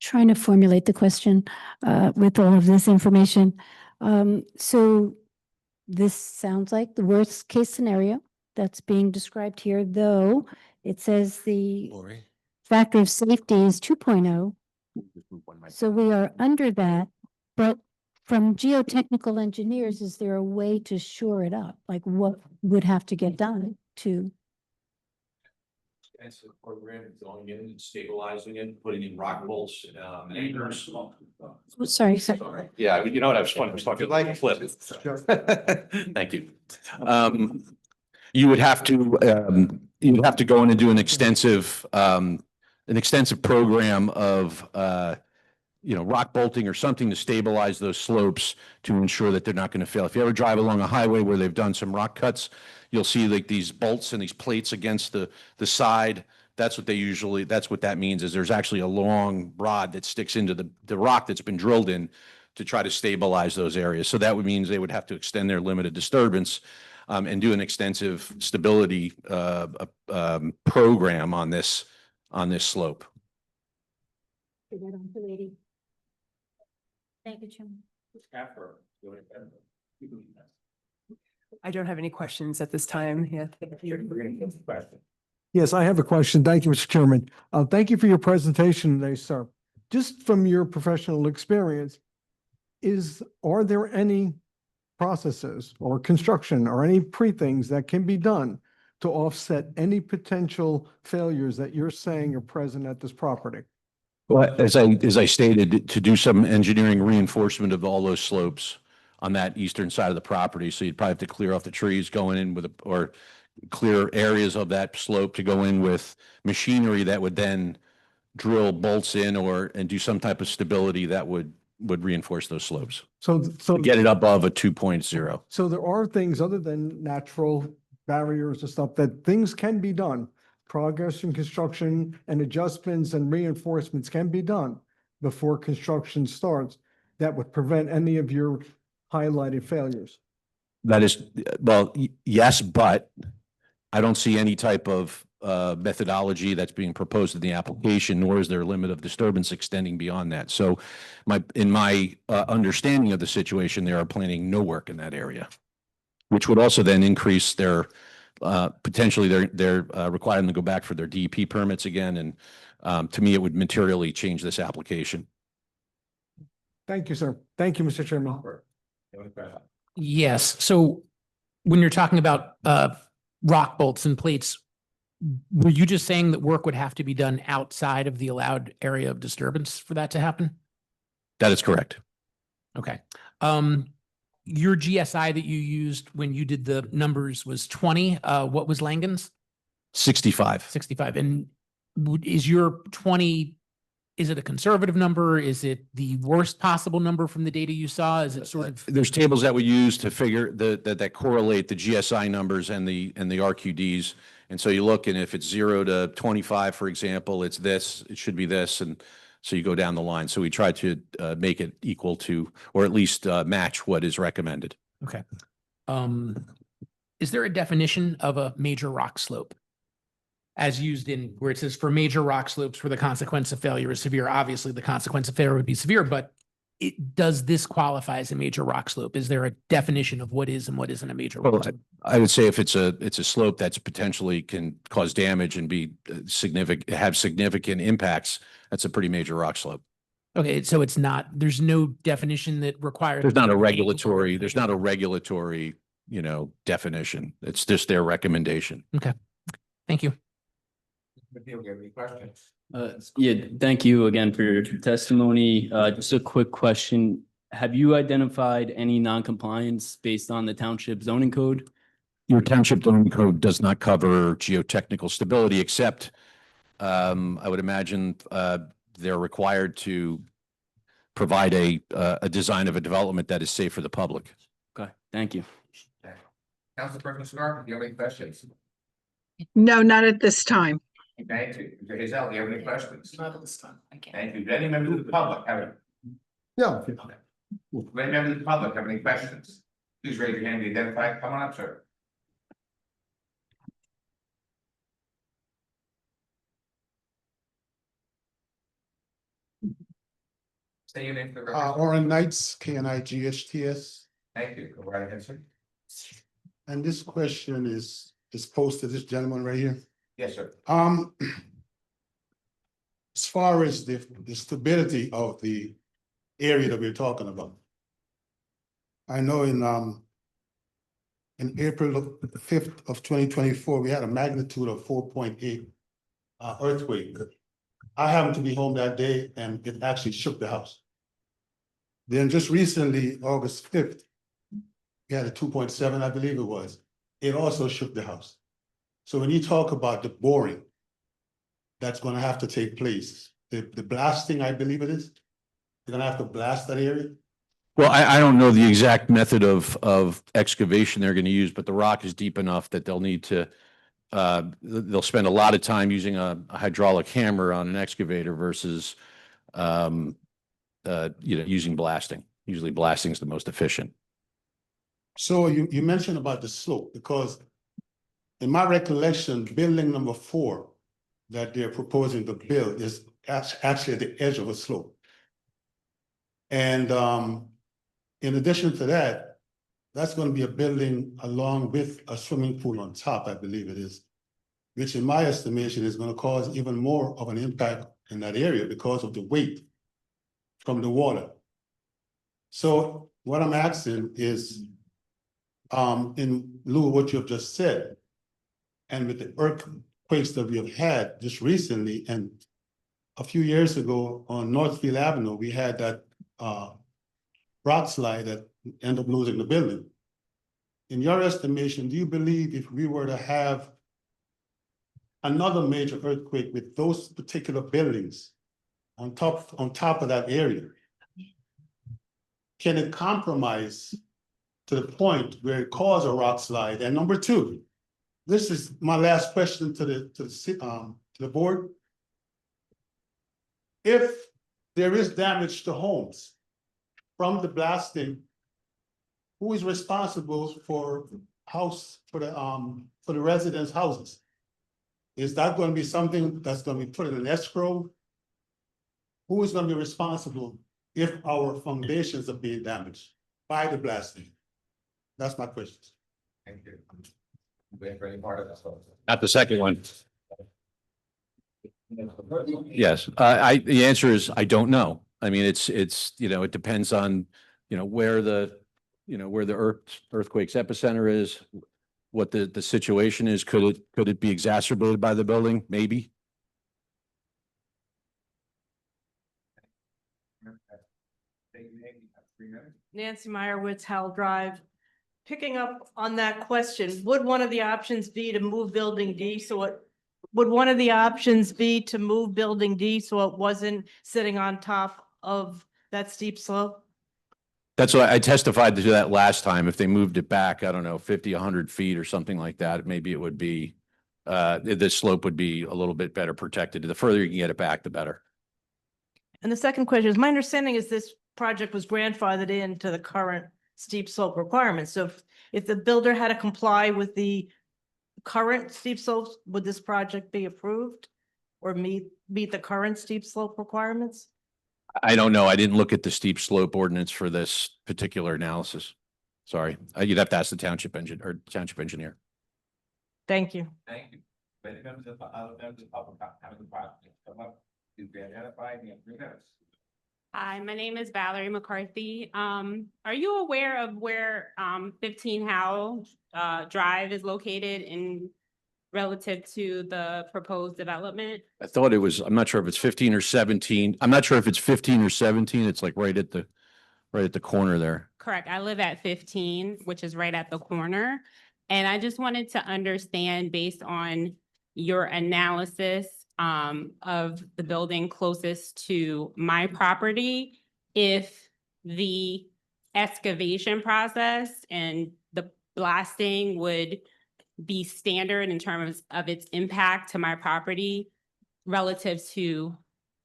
Trying to formulate the question with all of this information. So this sounds like the worst case scenario that's being described here, though it says the factor of safety is 2.0. So we are under that, but from geotechnical engineers, is there a way to shore it up? Like what would have to get done to? Extensive program of going in and stabilizing it, putting in rock bolts, anchors. Sorry. Yeah, you know what I was talking like flip. Thank you. You would have to go in and do an extensive program of rock bolting or something to stabilize those slopes to ensure that they're not going to fail. If you ever drive along a highway where they've done some rock cuts, you'll see like these bolts and these plates against the side. That's what that means, is there's actually a long rod that sticks into the rock that's been drilled in to try to stabilize those areas. So that would mean they would have to extend their limited disturbance and do an extensive stability program on this slope. Thank you, Chairman. I don't have any questions at this time. Yeah. Yes, I have a question. Thank you, Mr. Chairman. Thank you for your presentation today, sir. Just from your professional experience, are there any processes or construction or any pre-things that can be done to offset any potential failures that you're saying are present at this property? Well, as I stated, to do some engineering reinforcement of all those slopes on that eastern side of the property. So you'd probably have to clear off the trees going in or clear areas of that slope to go in with machinery that would then drill bolts in and do some type of stability that would reinforce those slopes. So Get it above a 2.0. So there are things other than natural barriers and stuff that things can be done. Progress in construction and adjustments and reinforcements can be done before construction starts that would prevent any of your highlighted failures. That is, well, yes, but I don't see any type of methodology that's being proposed in the application, nor is there a limit of disturbance extending beyond that. So in my understanding of the situation, they are planning no work in that area, which would also then increase their potentially they're require them to go back for their DEP permits again. And to me, it would materially change this application. Thank you, sir. Thank you, Mr. Chairman. Yes. So when you're talking about rock bolts and plates, were you just saying that work would have to be done outside of the allowed area of disturbance for that to happen? That is correct. Okay. Your GSI that you used when you did the numbers was 20. What was Langen's? 65. 65. And is your 20, is it a conservative number? Is it the worst possible number from the data you saw? Is it sort of? There's tables that we use to figure that correlate the GSI numbers and the RQDs. And so you look, and if it's 0 to 25, for example, it's this, it should be this. And so you go down the line. So we try to make it equal to, or at least match what is recommended. Okay. Is there a definition of a major rock slope? as used in where it says for major rock slopes where the consequence of failure is severe. Obviously, the consequence of failure would be severe, but does this qualify as a major rock slope? Is there a definition of what is and what isn't a major rock Well, slope? I would say if it's a slope that's potentially can cause damage and be significant, have significant impacts, that's a pretty major rock slope. Okay, so it's not, there's no definition that requires. There's not a regulatory, definition. It's just their recommendation. Thank you. Any questions? Yeah, thank you again for your testimony. Just a quick question. Have you identified any non-compliance based on the township zoning code? Your township zoning code does not cover geotechnical stability, except I would imagine they're required to provide a design of a development that is safe for the public. Okay, thank you. Councilperson Scarpa, do you have any questions? No, not at this time. Thank you. Mr. Hazel, do you have any questions? Not at this time. Thank you. Do any members of the public have? Yeah. Do any members of the public have any questions? Please raise your hand, be identified. Come on up, sir. Say your name for the record. Oren Knights, KNIGHTS. Thank you. Go right ahead, sir. And this question is posed to this gentleman right here. Yes, sir. As far as the stability of the area that we're talking about. I know in April 5th of 2024, we had a magnitude of 4.8 earthquake. I happened to be home that day and it actually shook the house. Then just recently, August 5th, we had a 2.7, I believe it was. It also shook the house. So when you talk about the boring that's gonna have to take place, the blasting, I believe it is, you're gonna have to blast that area? Well, I don't know the exact method of excavation they're going to use, but the rock is deep enough that they'll need to, they'll spend a lot of time using a hydraulic hammer on an excavator versus, using blasting. Usually blasting is the most efficient. So you mentioned about the slope, because in my recollection, building number 4 that they're proposing to build is actually at the edge of a slope. And in addition to that, that's going to be a building along with a swimming pool on top, I believe it is, which in my estimation is going to cause even more of an impact in that area because of the weight from the water. So what I'm asking is, in lieu of what you have just said, and with the earthquakes that we have had just recently, and a few years ago on Northfield Avenue, we had that rock slide that ended up losing the building. In your estimation, do you believe if we were to have another major earthquake with those particular buildings on top of that area, can it compromise to the point where it cause a rock slide? And number 2, this is my last question to the board. If there is damage to homes from the blasting, who is responsible for the residents' houses? Is that going to be something that's going to be put in an escrow? Who is going to be responsible if our foundations are being damaged by the blasting? That's my question. Thank you. Wait for any part of this. Not the second one. Yes, the answer is, I don't know. I mean, it's, it depends on, where the earthquake's epicenter is, what the situation is. Could it be exacerbated by the building? Maybe. Nancy Meyerowitz, Howell Drive. Picking up on that question, would one of the options be to move building D so it wasn't sitting on top of that steep slope? That's why I testified to that last time. If they moved it back, I don't know, 50, 100 feet or something like that, maybe it would be, the slope would be a little bit better protected. The further you can get it back, the better. And the second question is, my understanding is this project was grandfathered into the current steep slope requirements. So if the builder had to comply with the current steep slopes, would this project be approved? Or meet the current steep slope requirements? I don't know. I didn't look at the steep slope ordinance for this particular analysis. Sorry. You'd have to ask the township engineer. Thank you. Thank you. Any members of the other members of the public having the project come up, please be identified in 3 minutes. Hi, my name is Valerie McCarthy. Are you aware of where 15 Howell Drive is located in relative to the proposed development? I thought it was, I'm not sure if it's 15 or 17. I'm not sure if it's 15 or 17. It's like right at the corner there. Correct. I live at 15, which is right at the corner. And I just wanted to understand, based on your analysis of the building closest to my property, if the excavation process and the blasting would be standard in terms of its impact to my property relative to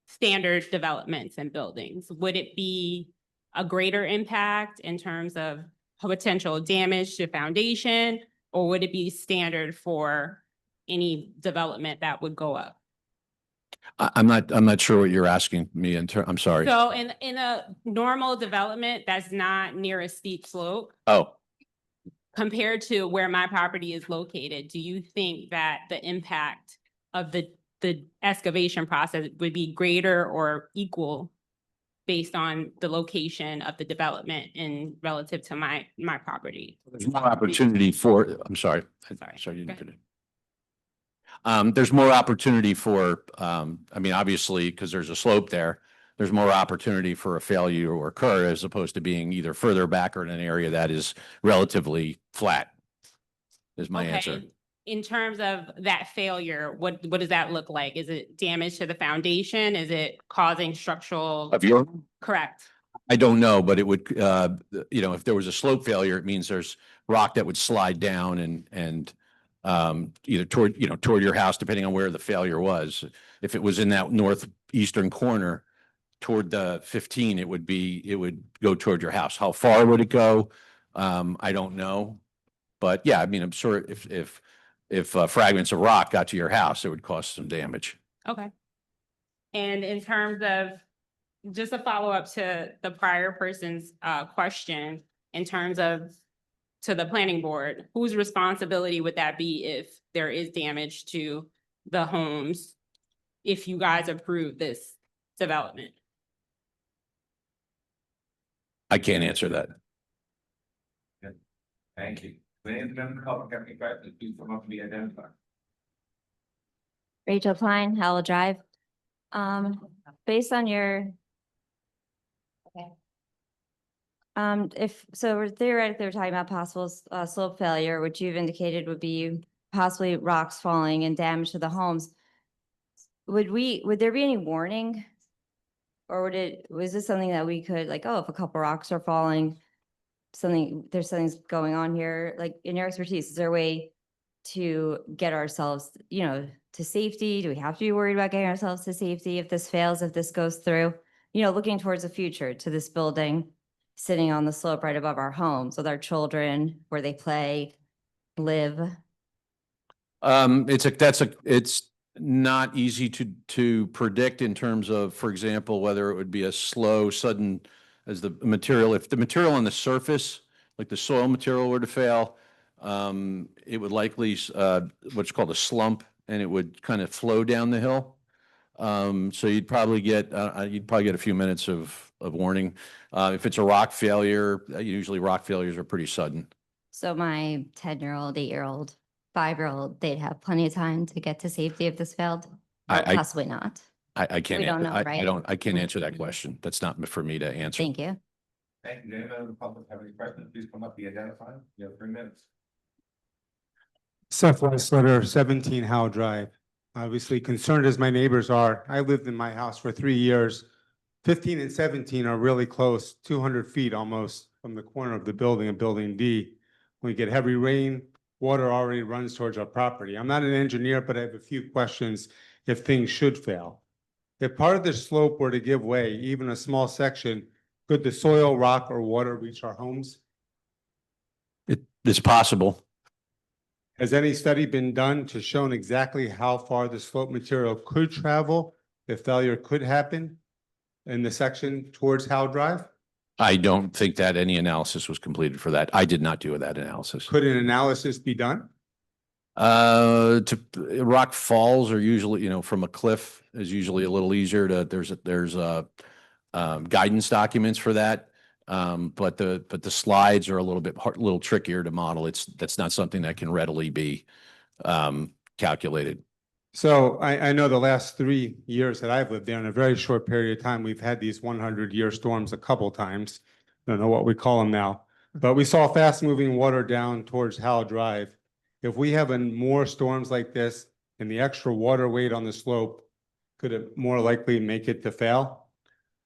standard developments and buildings. Would it be a greater impact in terms of potential damage to foundation, or would it be standard for any development that would go up? I'm not sure what you're asking me I'm sorry. So in a normal development that's not near a steep slope, Oh, compared to where my property is located, do you think that the impact of the excavation process would be greater or equal based on the location of the development and relative to my property? there's more opportunity for, I'm sorry. Sorry. You Go didn't finish. There's more opportunity for, I mean, obviously, because there's a slope there, there's more opportunity for a failure to occur as opposed to being either further back or in an area that is relatively flat, is my answer. In terms of that failure, what does that look like? Is it damage to the foundation? Is it causing structural? Of your, Correct. I don't know, but it would, if there was a slope failure, it means there's rock that would slide down and either toward your house, depending on where the failure was. If it was in that northeastern corner toward the 15, it would go toward your house. How far would it go? I don't know. But yeah, I mean, I'm sure if fragments of rock got to your house, it would cause some damage. Okay. And in terms of, just a follow-up to the prior person's question, in terms of to the planning board, whose responsibility would that be if there is damage to the homes if you guys approve this development? I can't answer that. Thank you. Any of the members of the public have any questions, please come up and be identified. Rachel Klein, Howell Drive. Based on your. Okay. If, so we're theoretically, we're talking about possible slope failure, which you've indicated would be possibly rocks falling and damage to the homes. Would there be any warning? Or was this something that we could, like, oh, if a couple rocks are falling, there's something's going on here, like in your expertise, is there a way to get ourselves, to safety? Do we have to be worried about getting ourselves to safety if this fails, if this goes through? Looking towards the future, to this building sitting on the slope right above our homes with our children, where they play, live. It's not easy to predict in terms of, for example, whether it would be a slow, sudden, as the material, if the material on the surface, like the soil material, were to fail, it would likely what's called a slump, and it would kind of flow down the hill. So you'd probably get a few minutes of warning. If it's a rock failure, usually rock failures are pretty sudden. So my 10-year-old, 8-year-old, 5-year-old, they'd have plenty of time to get to safety if this failed? Or possibly not. I can't. We don't know, right? I can't answer that question. That's not for me to answer. Thank you. Thank you. Does anyone in the public have any questions? Please come up, be identified. You have 3 minutes. Seth Weisletter, 17 Howe Drive. Obviously concerned as my neighbors are. I lived in my house for 3 years. 15 and 17 are really close, 200 feet almost from the corner of the building and building D. When we get heavy rain, water already runs towards our property. I'm not an engineer, but I have a few questions if things should fail. If part of the slope were to give way, even a small section, could the soil, rock, or water reach our homes? It's possible. Has any study been done to show exactly how far the slope material could travel if failure could happen in the section towards Howell Drive? I don't think that any analysis was completed for that. I did not do that analysis. Could an analysis be done? Rock falls are usually, from a cliff is usually a little easier to, there's guidance documents for that. But the slides are a little trickier to model. That's not something that can readily be, calculated. So I know the last 3 years that I've lived there, in a very short period of time, we've had these 100-year storms a couple times. I don't know what we call them now, but we saw fast moving water down towards Howell Drive. If we have more storms like this and the extra water weight on the slope, could it more likely make it to fail?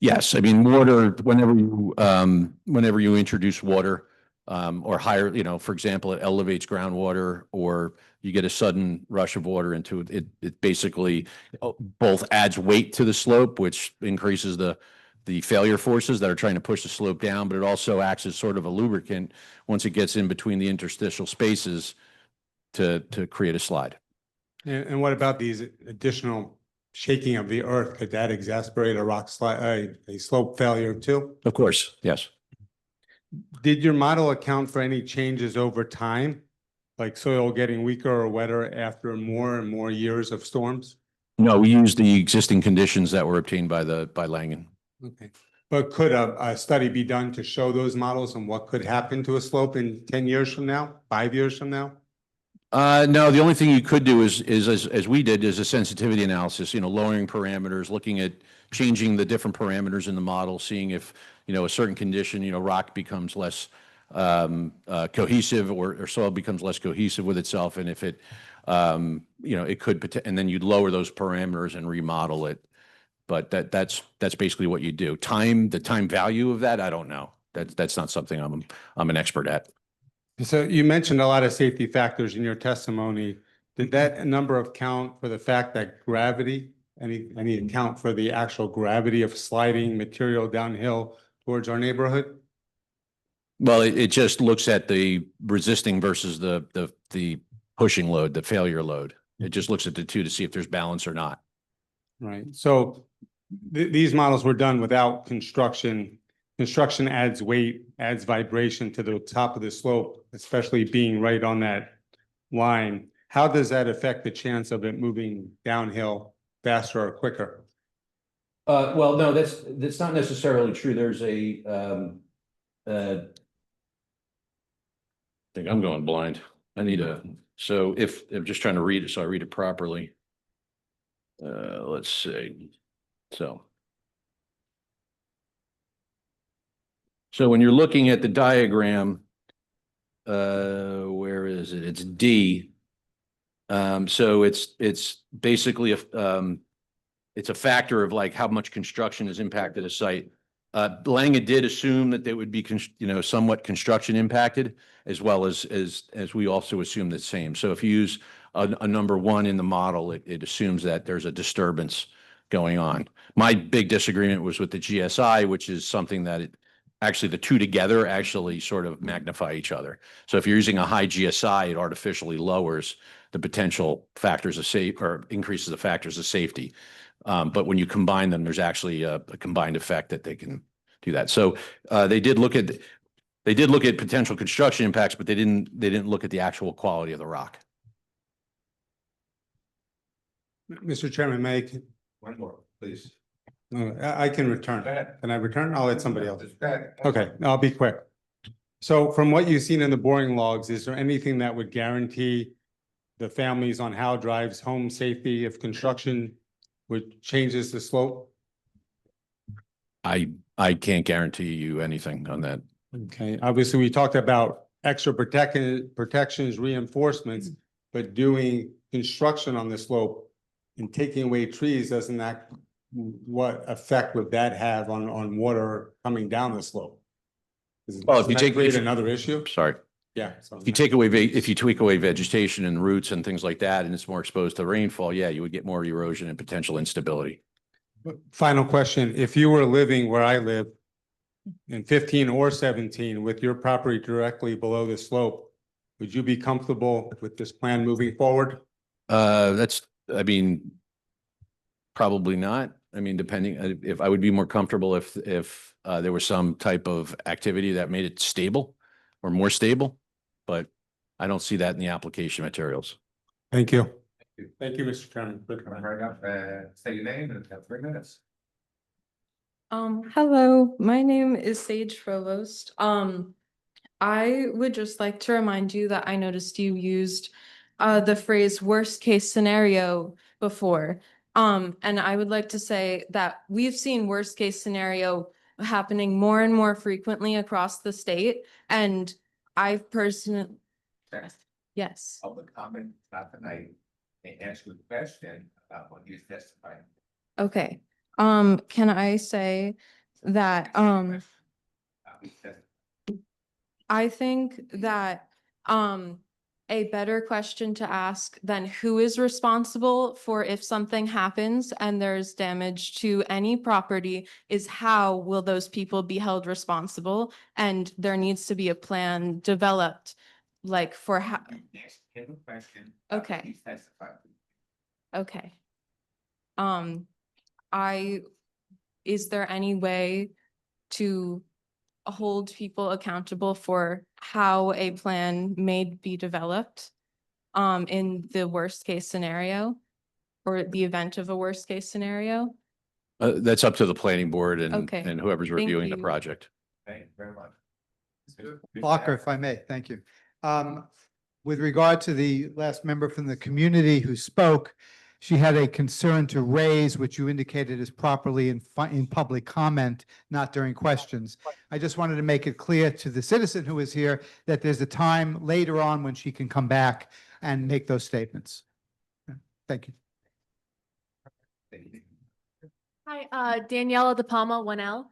Yes, I mean, water, whenever you introduce water, or higher, for example, it elevates groundwater, or you get a sudden rush of water into it, it basically both adds weight to the slope, which increases the failure forces that are trying to push the slope down, but it also acts as sort of a lubricant once it gets in between the interstitial spaces to create a slide. And what about these additional shaking of the earth? Could that exacerbate a rock slide, a slope failure too? Of course, yes. Did your model account for any changes over time, like soil getting weaker or wetter after more and more years of storms? No, we used the existing conditions that were obtained by Langen. Okay. But could a study be done to show those models and what could happen to a slope in 10 years from now, 5 years from now? No, the only thing you could do is as we did, is a sensitivity analysis, lowering parameters, looking at changing the different parameters in the model, seeing if, a certain condition, rock becomes less cohesive or soil becomes less cohesive with itself. And if it, it could, and then you'd lower those parameters and remodel it. But that's basically what you do. The time value of that, I don't know. That's not something I'm an expert at. So you mentioned a lot of safety factors in your testimony. Did that number account for the fact that gravity, any account for the actual gravity of sliding material downhill towards our neighborhood? Well, it just looks at the resisting versus the pushing load, the failure load. It just looks at the two to see if there's balance or not. Right. So these models were done without construction. Construction adds weight, adds vibration to the top of the slope, especially being right on that line. How does that affect the chance of it moving downhill faster or quicker? Well, no, that's not necessarily true. There's I think I'm going blind. So if I'm just trying to read it, so I read it properly. Let's see. So when you're looking at the diagram, where is it? It's D. So it's basically it's a factor of like how much construction has impacted a site. Langen did assume that they would be, somewhat construction impacted, as well as we also assume the same. So if you use a number 1 in the model, it assumes that there's a disturbance going on. My big disagreement was with the GSI, which is something that actually the two together actually sort of magnify each other. So if you're using a high GSI, it artificially lowers the potential factors of safety or increases the factors of safety. But when you combine them, there's actually a combined effect that they can do that. So they did look at potential construction impacts, but they didn't look at the actual quality of the rock. Mr. Chairman, One more, please. I can return. Can I return? I'll let somebody else. Okay, I'll be quick. So from what you've seen in the boring logs, is there anything that would guarantee the families on Howell Drive's home safety if construction changes the slope? I can't guarantee you anything on that. Okay, obviously we talked about extra protections, reinforcements, but doing construction on the slope and taking away trees, what effect would that have on water coming down the slope? Well, if you create another issue? Sorry. Yeah. If you take away vegetation and roots and things like that, and it's more exposed to rainfall, yeah, you would get more erosion and potential instability. Final question. If you were living where I live in 15 or 17 with your property directly below the slope, Would you be comfortable with this plan moving forward? I mean, probably not. I mean, depending, if I would be more comfortable if there was some type of activity that made it stable or more stable, but I don't see that in the application materials. Thank you. Thank you, Mr. Chairman. Right up, say your name and have 3 minutes. Hello, my name is Sage Provost. I would just like to remind you that I noticed you used the phrase worst case scenario before. And I would like to say that we've seen worst case scenario happening more and more frequently across the state. And I've personally, yes. Public comment, not tonight, and answer the question about what you testified. Okay, can I say that, I think that, a better question to ask than who is responsible for if something happens and there's damage to any property is how will those people be held responsible? And there needs to be a plan developed, like for how. Okay. Okay. Is there any way to hold people accountable for how a plan may be developed in the worst case scenario or the event of a worst case scenario? That's up to the planning board Okay. and whoever's Thank reviewing the you. project. Thank you very much. Blocker, if I may, thank you. With regard to the last member from the community who spoke, she had a concern to raise, which you indicated is properly in public comment, not during questions. I just wanted to make it clear to the citizen who is here that there's a time later on when she can come back and make those statements. Thank you. Hi, Daniela De Palma, 1L.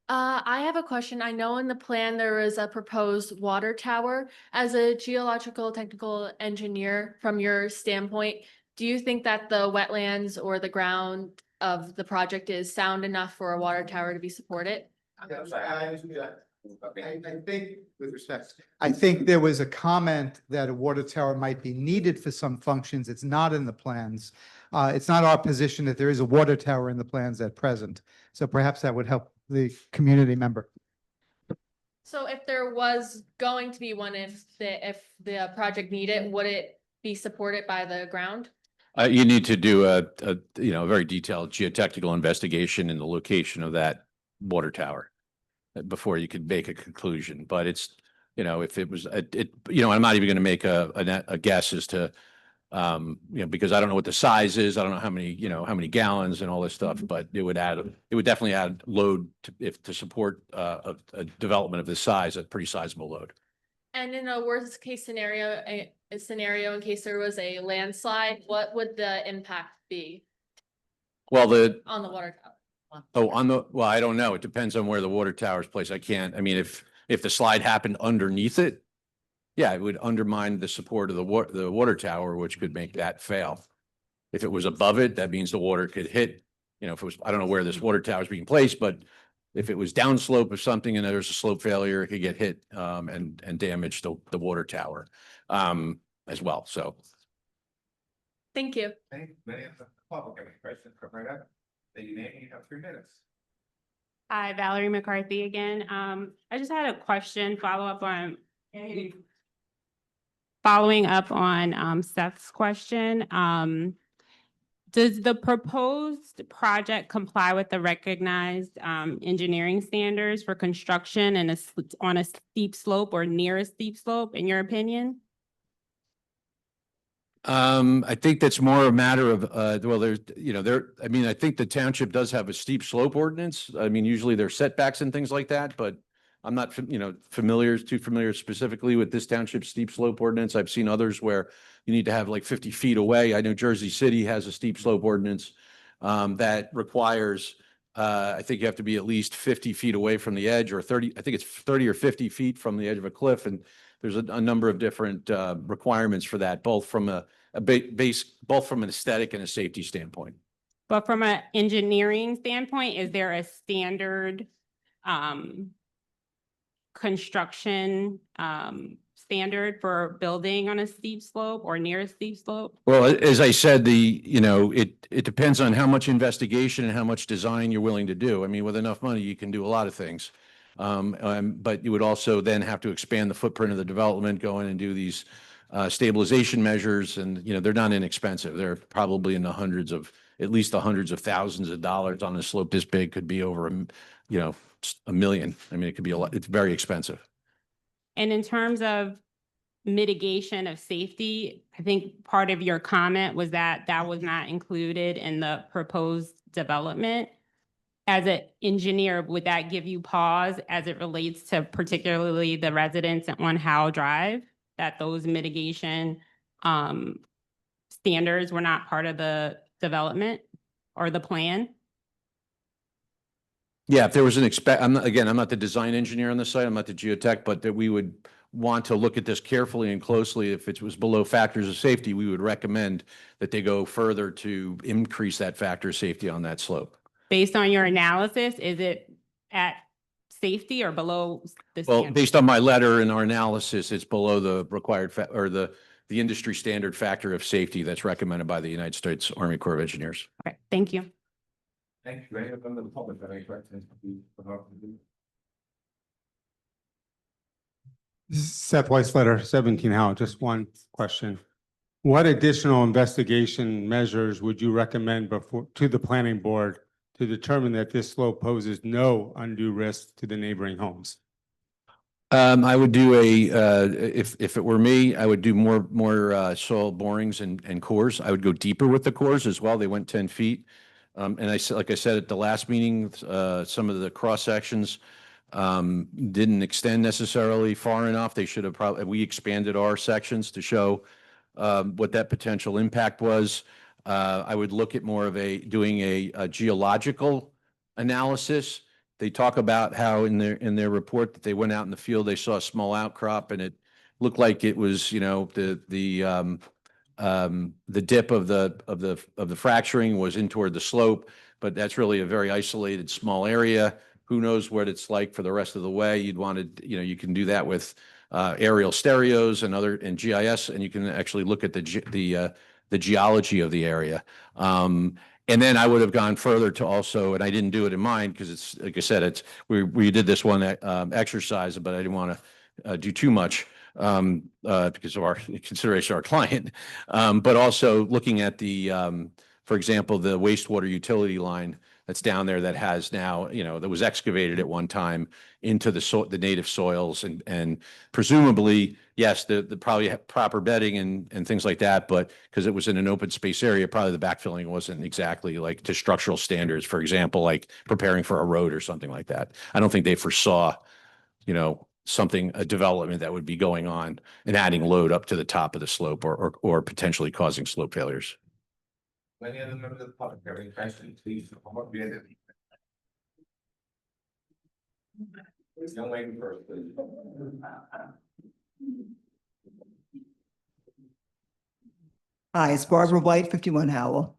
I have a question. I know in the plan there is a proposed water tower. As a geological technical engineer, from your standpoint, do you think that the wetlands or the ground of the project is sound enough for a water tower to be supported? I think, with respect, I think there was a comment that a water tower might be needed for some functions. It's not in the plans. It's not our position that there is a water tower in the plans at present. So perhaps that would help the community member. So if there was going to be one, if the project needed, would it be supported by the ground? You need to do a very detailed geotechnical investigation in the location of that water tower before you could make a conclusion. But it's, if it was, I'm not even going to make a guess as to, because I don't know what the size is. I don't know how many gallons and all this stuff, but it would definitely add load to support a development of this size, a pretty sizable load. And in a worst case scenario, a scenario in case there was a landslide, what would the impact be? Well, on the water tower? Well, I don't know. It depends on where the water tower is placed. I mean, if the slide happened underneath it, yeah, it would undermine the support of the water tower, which could make that fail. If it was above it, that means the water could hit, if it was, I don't know where this water tower is being placed, but if it was downslope or something and there's a slope failure, it could get hit and damage the water tower as well. So. Thank you. Thank you. Many of the public have any questions, come right up. Say your name, you have 3 minutes. Hi, Valerie McCarthy again. I just had a question, following up on Seth's question. Does the proposed project comply with the recognized engineering standards for construction and on a steep slope or near a steep slope, in your opinion? I think that's more a matter of, I think the township does have a steep slope ordinance. I mean, usually there's setbacks and things like that, but I'm not, too familiar specifically with this township steep slope ordinance. I've seen others where you need to have like 50 feet away. I know Jersey City has a steep slope ordinance that requires, I think you have to be at least 50 feet away from the edge, or 30, I think it's 30 or 50 feet from the edge of a cliff. And there's a number of different requirements for that, both from both from an aesthetic and a safety standpoint. But from an engineering standpoint, is there a standard construction standard for building on a steep slope or near a steep slope? Well, as I said, it depends on how much investigation and how much design you're willing to do. I mean, with enough money, you can do a lot of things. But you would also then have to expand the footprint of the development, go in and do these stabilization measures, and, they're not inexpensive. They're probably in the hundreds of, at least the hundreds of thousands of dollars on a slope this big, could be over, $1 million. I mean, it could be a lot. It's very expensive. And in terms of mitigation of safety, I think part of your comment was that that was not included in the proposed development. As an engineer, would that give you pause as it relates to particularly the residents on Howell Drive, that those mitigation standards were not part of the development or the plan? Yeah, if there was I'm not the design engineer on the site, I'm not the geotech, but that we would want to look at this carefully and closely. If it was below factors of safety, we would recommend that they go further to increase that factor of safety on that slope. Based on your analysis, is it at safety or below the Well, standard? based on my letter and our analysis, it's below the required or the industry standard factor of safety that's recommended by the United States Army Corps of Engineers. Okay, thank you. Thank you. Any of them in the public have any questions? Seth Weisletter, 17 Howell, just one question. What additional investigation measures would you recommend to the planning board to determine that this slope poses no undue risk to the neighboring homes? I would do if it were me, I would do more soil borings and cores. I would go deeper with the cores as well. They went 10 feet. And like I said at the last meeting, some of the cross sections didn't extend necessarily far enough. They should have we expanded our sections to show what that potential impact was. I would look at more of doing a geological analysis. They talk about how in their report that they went out in the field, they saw a small outcrop, and it looked like it was, the dip of the fracturing was in toward the slope, but that's really a very isolated small area. Who knows what it's like for the rest of the way? You'd want to, you can do that with aerial stereos and GIS, and you can actually look at the geology of the area. And then I would have gone further to also, and I didn't do it in mind because it's, like I said, we did this one exercise, but I didn't want to do too much because of our consideration of our client. But also looking at for example, the wastewater utility line that's down there that has now, that was excavated at one time into the native soils, and presumably, yes, the probably proper bedding and things like that, but because it was in an open space area, probably the backfilling wasn't exactly like to structural standards, for example, like preparing for a road or something like that. I don't think they foresaw, a development that would be going on and adding load up to the top of the slope or potentially causing slope failures. Any other members of the public have any questions, please? Young lady first, please. Hi, it's Barbara White, 51 Howell.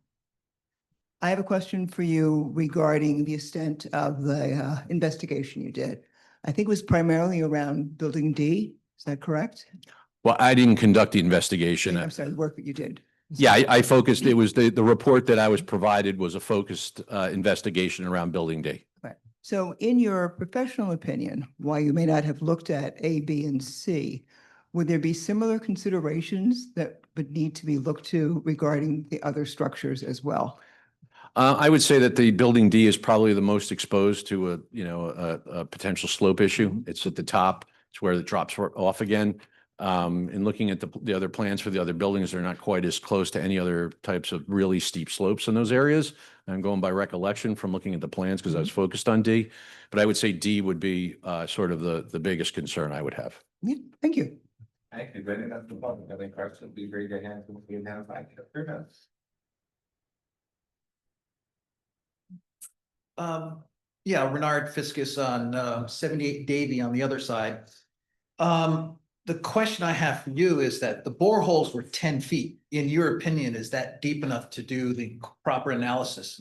I have a question for you regarding the extent of the investigation you did. I think it was primarily around Building D. Is that correct? Well, I didn't conduct the investigation. I'm sorry, the work that you did. Yeah, I focused, it was the report that I was provided was a focused investigation around Building D. Right. So in your professional opinion, while you may not have looked at A, B, and C, would there be similar considerations that would need to be looked to regarding the other structures as well? I would say that the Building D is probably the most exposed to a potential slope issue. It's at the top. It's where it drops off again. And looking at the other plans for the other buildings, they're not quite as close to any other types of really steep slopes in those areas. I'm going by recollection from looking at the plans because I was focused on D, but I would say D would be sort of the biggest concern I would have. Yeah, thank you. Thank you. Any members of the public have any questions? Please raise your hand and be identified. Yeah, Renard Fiscus on 78 Davy on the other side. The question I have for you is that the boreholes were 10 feet. In your opinion, is that deep enough to do the proper analysis?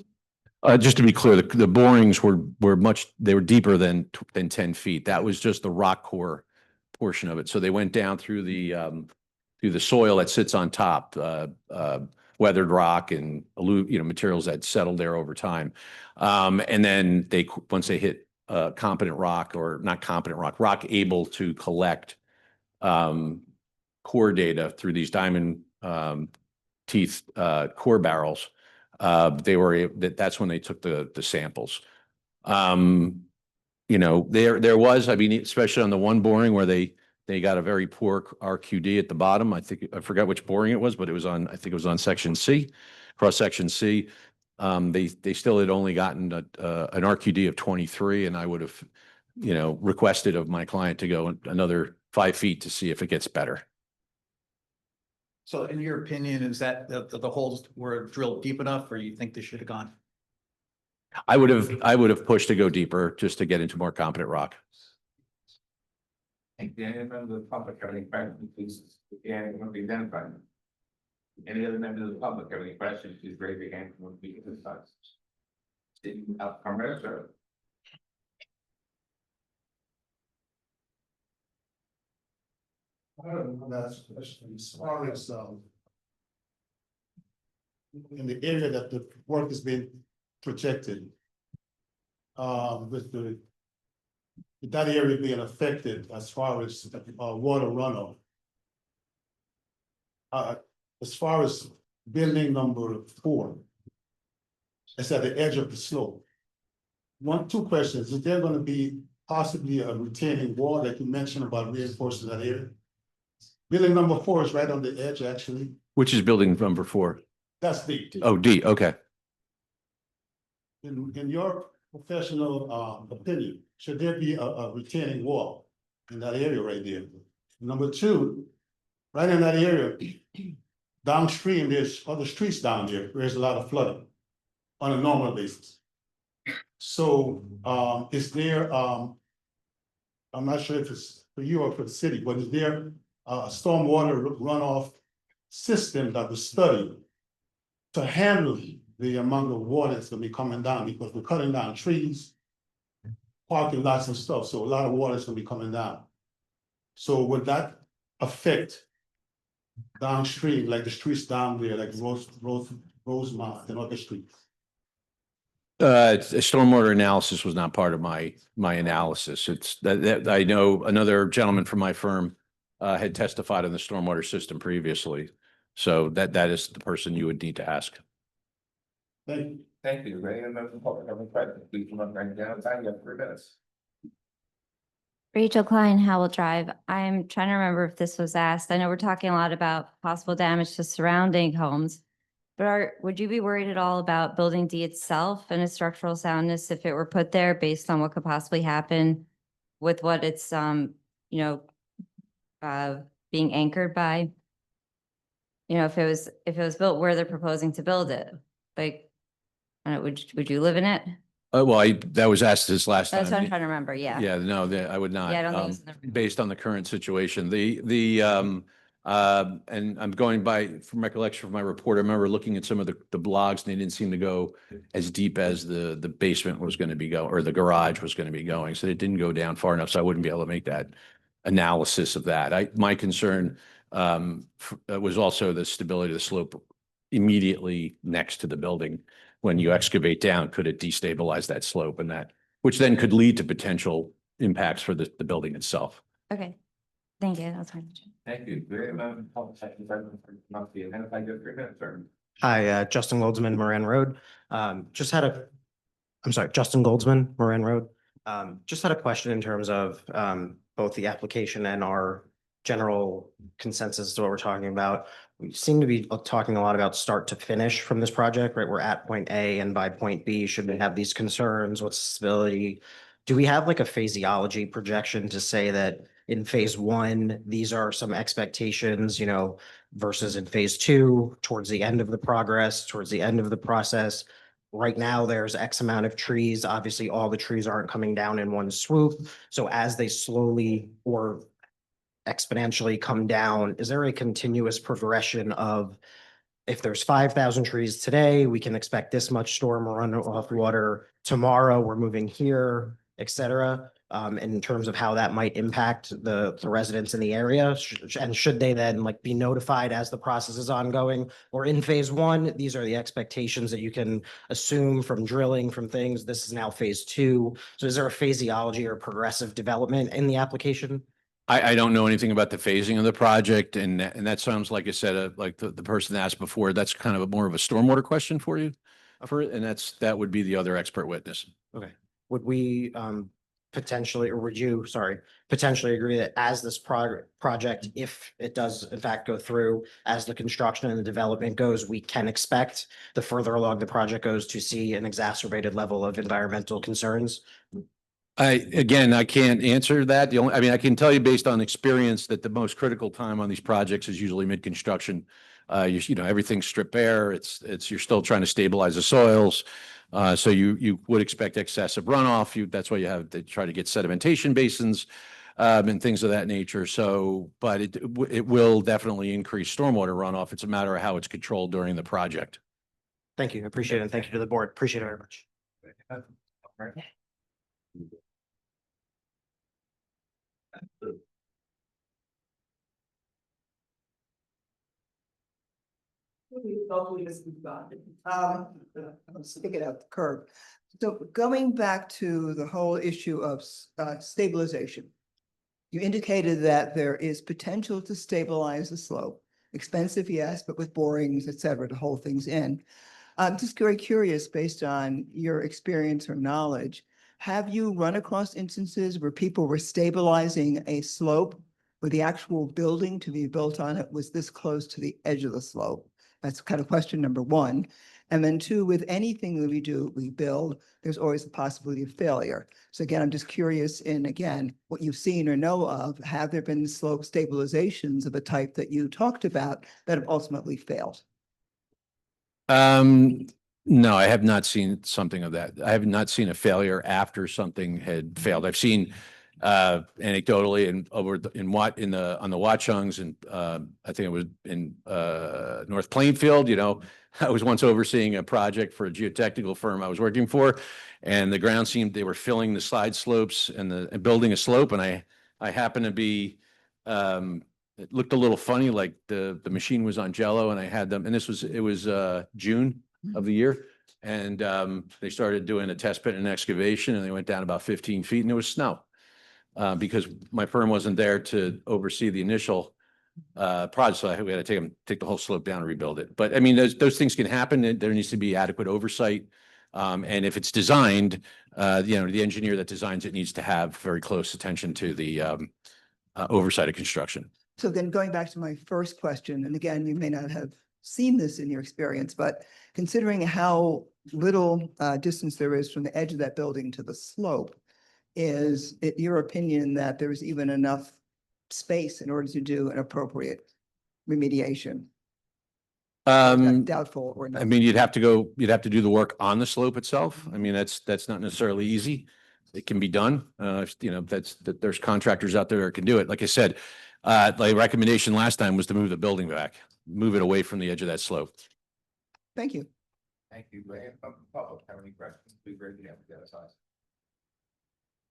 Just to be clear, the borings were deeper than 10 feet. That was just the rock core portion of it. So they went down through the soil that sits on top, weathered rock and materials that settled there over time. And then once they hit competent rock, or not competent rock able to collect core data through these diamond teeth core barrels, that's when they took the samples. There was, I mean, especially on the one boring where they got a very poor RQD at the bottom. I forgot which boring it was, but I think it was on section C, cross section C. They still had only gotten an RQD of 23, and I would have, requested of my client to go another 5 feet to see if it gets better. So in your opinion, is that the holes were drilled deep enough, or you think they should have gone? I would have pushed to go deeper just to get into more competent rock. Any member of the public have any questions, please, again, will be identified. Any other members of the public have any questions, please raise your hand and we'll be identified. City Commerce or? I don't know, that's a question, as far as, in the area that the work has been projected, with that area being affected as far as, water runoff. As far as building number 4, it's at the edge of the slope. 2 questions, is there gonna be possibly a retaining wall that you mentioned about reinforcing that area? Building number 4 is right on the edge, actually. Which is building number 4? That's D. Oh, D, okay. In your professional opinion, should there be a retaining wall in that area right there? Number 2, right in that area, downstream, there's other streets down there, where there's a lot of flooding on a normal basis. So is there, I'm not sure if it's for you or for the city, but is there a stormwater runoff system that was studied to handle the amount of water that's gonna be coming down, because we're cutting down trees, parking lots and stuff, so a lot of water is gonna be coming down. So would that affect downstream, like the streets down there, like Rosemont and other streets? Stormwater analysis was not part of my analysis. It's that I know another gentleman from my firm had testified on the stormwater system previously. So that is the person you would need to ask. Thank you. Thank you. Any member of the public have any questions, please come up right down, time, you have 3 minutes. Rachel Klein, Howell Drive. I'm trying to remember if this was asked. I know we're talking a lot about possible damage to surrounding homes. But would you be worried at all about building D itself and its structural soundness if it were put there based on what could possibly happen with what it's, being anchored by? If it was built where they're proposing to build it, like, would you live in it? Well, that was asked this last time. That's what I'm trying to remember, yeah. Yeah, no, I would not. Yeah, I don't think it's in the- Based on the current situation, and I'm going by from recollection from my report. I remember looking at some of the blogs, and they didn't seem to go as deep as the basement was going to be going, or the garage was going to be going. So it didn't go down far enough. So I wouldn't be able to make that analysis of that. My concern was also the stability of the slope immediately next to the building. When you excavate down, could it destabilize that slope, and which then could lead to potential impacts for the building itself. Okay, thank you. That's my question. Thank you. Very much. Must be identified, you have 3 minutes, sir. Hi, Justin Goldsman, Moran Road. Justin Goldsman, Moran Road. Just had a question in terms of both the application and our general consensus to what we're talking about. We seem to be talking a lot about start to finish from this project, right? We're at point A, and by point B, should we have these concerns? What's stability? Do we have like a phraseology projection to say that in phase 1, these are some expectations, versus in phase 2, towards the end of the progress, towards the end of the process? Right now, there's X amount of trees. Obviously, all the trees aren't coming down in one swoop. So as they slowly or exponentially come down, is there a continuous progression of, if there's 5,000 trees today, we can expect this much storm runoff water tomorrow, we're moving here, et cetera? in terms of how that might impact the residents in the area? And should they then like be notified as the process is ongoing? Or in phase one, these are the expectations that you can assume from drilling, from things. This is now phase two. So is there a phraseology or progressive development in the application? I don't know anything about the phasing of the project, and that sounds like I said, like the person asked before, that's kind of more of a stormwater question for you. And that would be the other expert witness. Okay. Would we potentially, or would you, sorry, potentially agree that as this project, if it does in fact go through, as the construction and the development goes, we can expect the further along the project goes to see an exacerbated level of environmental concerns? Again, I can't answer that. I mean, I can tell you based on experience that the most critical time on these projects is usually mid-construction. You know, everything's stripped bare. You're still trying to stabilize the soils. So you would expect excessive runoff. That's why they try to get sedimentation basins, and things of that nature. So, but it will definitely increase stormwater runoff. It's a matter of how it's controlled during the project. Thank you. I appreciate it. And thank you to the board. Appreciate it very much. I'm sticking out the curb. So going back to the whole issue of stabilization. You indicated that there is potential to stabilize the slope. Expensive, yes, but with borings, et cetera, to hold things in. I'm just very curious, based on your experience or knowledge, have you run across instances where people were stabilizing a slope where the actual building to be built on it was this close to the edge of the slope? That's kind of question number one. And then two, with anything that we build, there's always the possibility of failure. So again, I'm just curious in, again, what you've seen or know of, have there been slope stabilizations of a type that you talked about that have ultimately failed? No, I have not seen something of that. I have not seen a failure after something had failed. I've seen anecdotally and on the Watchungs, and I think it was in North Plainfield, you know, I was once overseeing a project for a geotechnical firm I was working for, and the ground they were filling the slide slopes and building a slope, and I happened to be it looked a little funny, like the machine was on jello, and I had them, and it was June of the year, and they started doing a test pit and excavation, and they went down about 15 feet, and it was snow. Because my firm wasn't there to oversee the initial project, so we had to take the whole slope down and rebuild it. But I mean, those things can happen. There needs to be adequate oversight. And if it's designed, you know, the engineer that designs it needs to have very close attention to the oversight of construction. So then going back to my first question, and again, you may not have seen this in your experience, but considering how little distance there is from the edge of that building to the slope, is it your opinion that there's even enough space in order to do an appropriate remediation? Doubtful or not? I mean, you'd have to do the work on the slope itself. I mean, that's not necessarily easy. It can be done. You know, there's contractors out there that can do it. Like I said, the recommendation last time was to move the building back, move it away from the edge of that slope. Thank you. Thank you. Public, have any questions? Please raise your hand to get us on.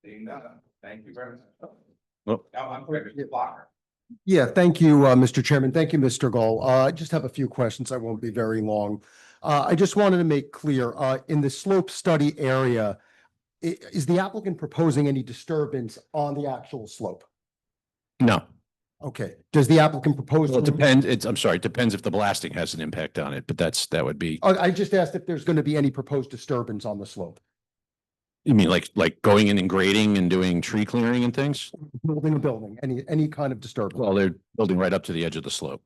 Seeing none, thank you very much. Well, Now I'm Mr. Blocker. Yeah, thank you, Mr. Chairman. Thank you, Mr. Goll. I just have a few questions. I won't be very long. I just wanted to make clear, in the slope study area, is the applicant proposing any disturbance on the actual slope? No. Okay. Does the applicant propose? Well, it depends. I'm sorry. It depends if the blasting has an impact on it, but that would be. I just asked if there's going to be any proposed disturbance on the slope. You mean like going in and grading and doing tree clearing and things? Building a building, any kind of disturbance. Well, they're building right up to the edge of the slope.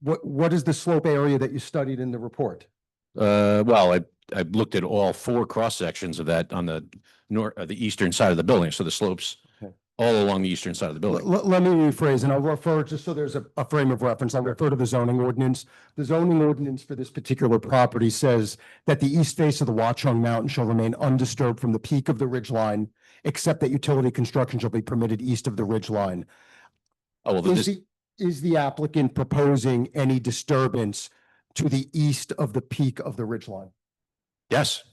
What is the slope area that you studied in the report? Well, I looked at all four cross sections of that on the the eastern side of the building. So the slopes all along the eastern side of the building. Let me rephrase, and I'll refer, just so there's a frame of reference, I'll refer to the zoning ordinance. The zoning ordinance for this particular property says that the east face of the Watchung Mountain shall remain undisturbed from the peak of the ridgeline, except that utility construction shall be permitted east of the ridgeline. Oh, well, is the applicant proposing any disturbance to the east of the peak of the ridgeline? Yes.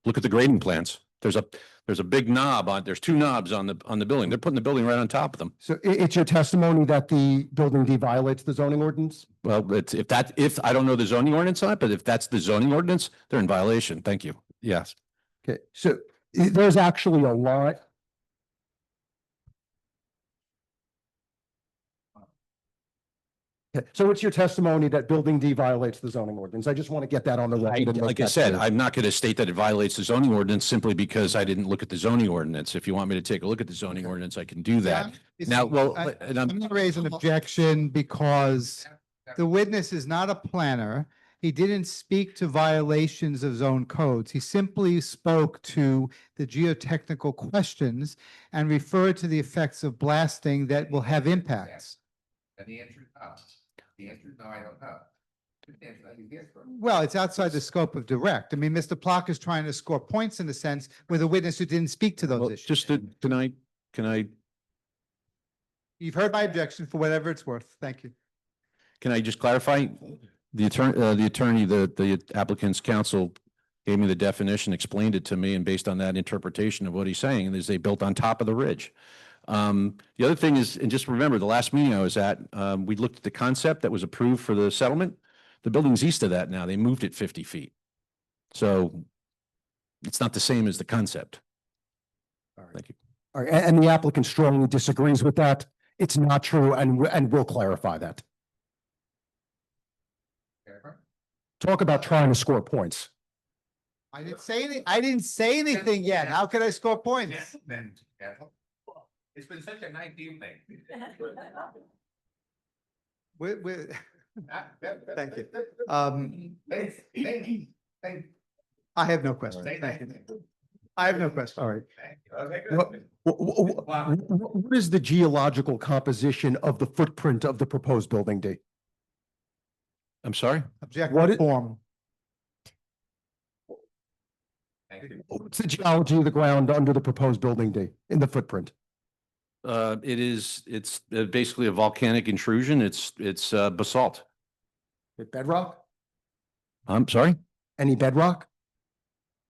Look at the grading plans. there's a big knob there's two knobs on the building. They're putting the building right on top of them. So it's your testimony that the building D violates the zoning ordinance? Well, if I don't know the zoning ordinance on it, but if that's the zoning ordinance, they're in violation. Thank you. Yes. Okay, so there's actually a lot. Okay, so it's your testimony that building D violates the zoning ordinance. I just want to get that on the record. and make Like I that said, clear. I'm not going to state that it violates the zoning ordinance simply because I didn't look at the zoning ordinance. If you want me to take a look at the zoning ordinance, I can do that. Now, well, and I'm going to raise an objection because the witness is not a planner. He didn't speak to violations of zone codes. He simply spoke to the geotechnical questions and referred to the effects of blasting that will have impacts. And the answer is no. The answer is no, I don't know. The answer is yes. Well, it's outside the scope of direct. I mean, Mr. Plock is trying to score points in a sense with a witness who didn't speak to those issues. can I You've heard my objection for whatever it's worth. Thank you. Can I just clarify? The attorney, the applicant's counsel gave me the definition, explained it to me, and based on that interpretation of what he's saying, is they built on top of the ridge. The other thing is, and just remember, the last meeting I was at, we looked at the concept that was approved for the settlement. The building's east of that now. They moved it 50 feet. So it's not the same as the concept. Thank you. All right, and the applicant strongly disagrees with that. It's not true, and we'll clarify that. Talk about trying to score points. I didn't say anything yet. How can I score points? It's been such a nice evening. Thank you. I have no question. Thank you. I have no question. All right. What is the geological composition of the footprint of the proposed building, D? I'm sorry? Objective form. What's the geology of the ground under the proposed building, D, in the footprint? It's basically a volcanic intrusion. It's basalt. Bedrock? I'm sorry? Any bedrock?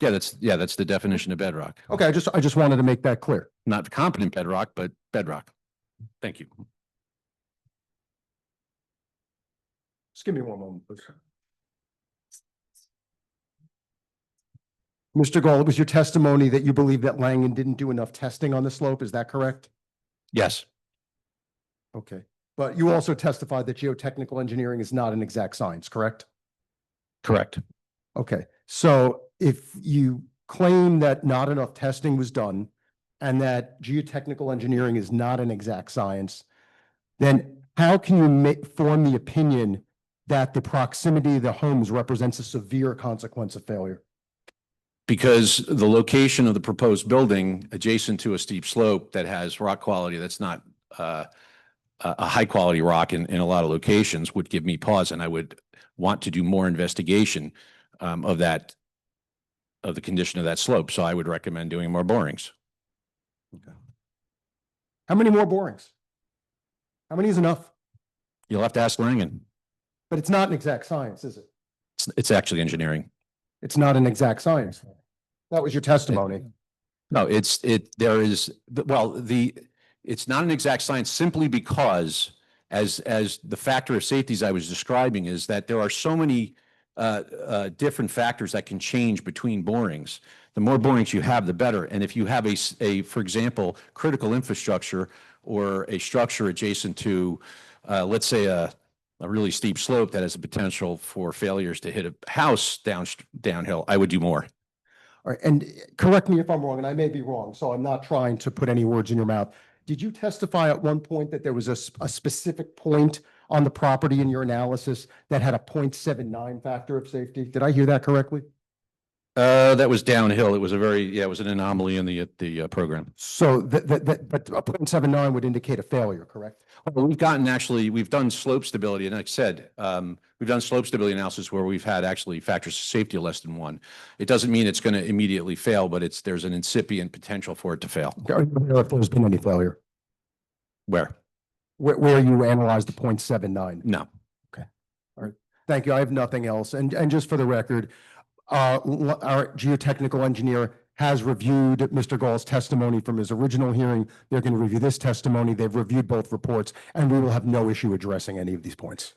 Yeah, that's the definition of bedrock. Okay, I just wanted to make that clear. Not competent bedrock, but bedrock. Thank you. Just give me one moment, please. Mr. Gall, it was your testimony that you believe that Langen didn't do enough testing on the slope. Is that correct? Yes. Okay, but you also testified that geotechnical engineering is not an exact science, correct? Correct. Okay, so if you claim that not enough testing was done and that geotechnical engineering is not an exact science, then how can you form the opinion that the proximity of the homes represents a severe consequence of failure? Because the location of the proposed building adjacent to a steep slope that has rock quality that's not a high quality rock in a lot of locations would give me pause, and I would want to do more investigation of the condition of that slope. So I would recommend doing more borings. Okay. How many more borings? How many is enough? You'll have to ask Langen. But it's not an exact science, is it? It's actually engineering. It's not an exact science. That was your testimony. No, it's not an exact science simply because as the factor of safeties I was describing is that there are so many different factors that can change between borings. The more borings you have, the better. And if you have for example, critical infrastructure or a structure adjacent to, let's say a really steep slope that has the potential for failures to hit a house downhill, I would do more. All right, and correct me if I'm wrong, and I may be wrong, so I'm not trying to put any words in your mouth. Did you testify at one point that there was a specific point on the property in your analysis that had a 0.79 factor of safety? Did I hear that correctly? That was downhill. It was it was an anomaly in the program. So but a 0.79 would indicate a failure, correct? Well, we've done slope stability, and like I said, we've done slope stability analysis where we've had actually factors of safety of less than 1. It doesn't mean it's going to immediately fail, but there's an incipient potential for it to fail. Are you aware if there's been any failure? Where you analyzed the 0.79? No. Okay. All right. Thank you. I have nothing else. And just for the record, our geotechnical engineer has reviewed Mr. Gall's testimony from his original hearing. They're going to review this testimony. They've reviewed both reports, and we will have no issue addressing any of these points.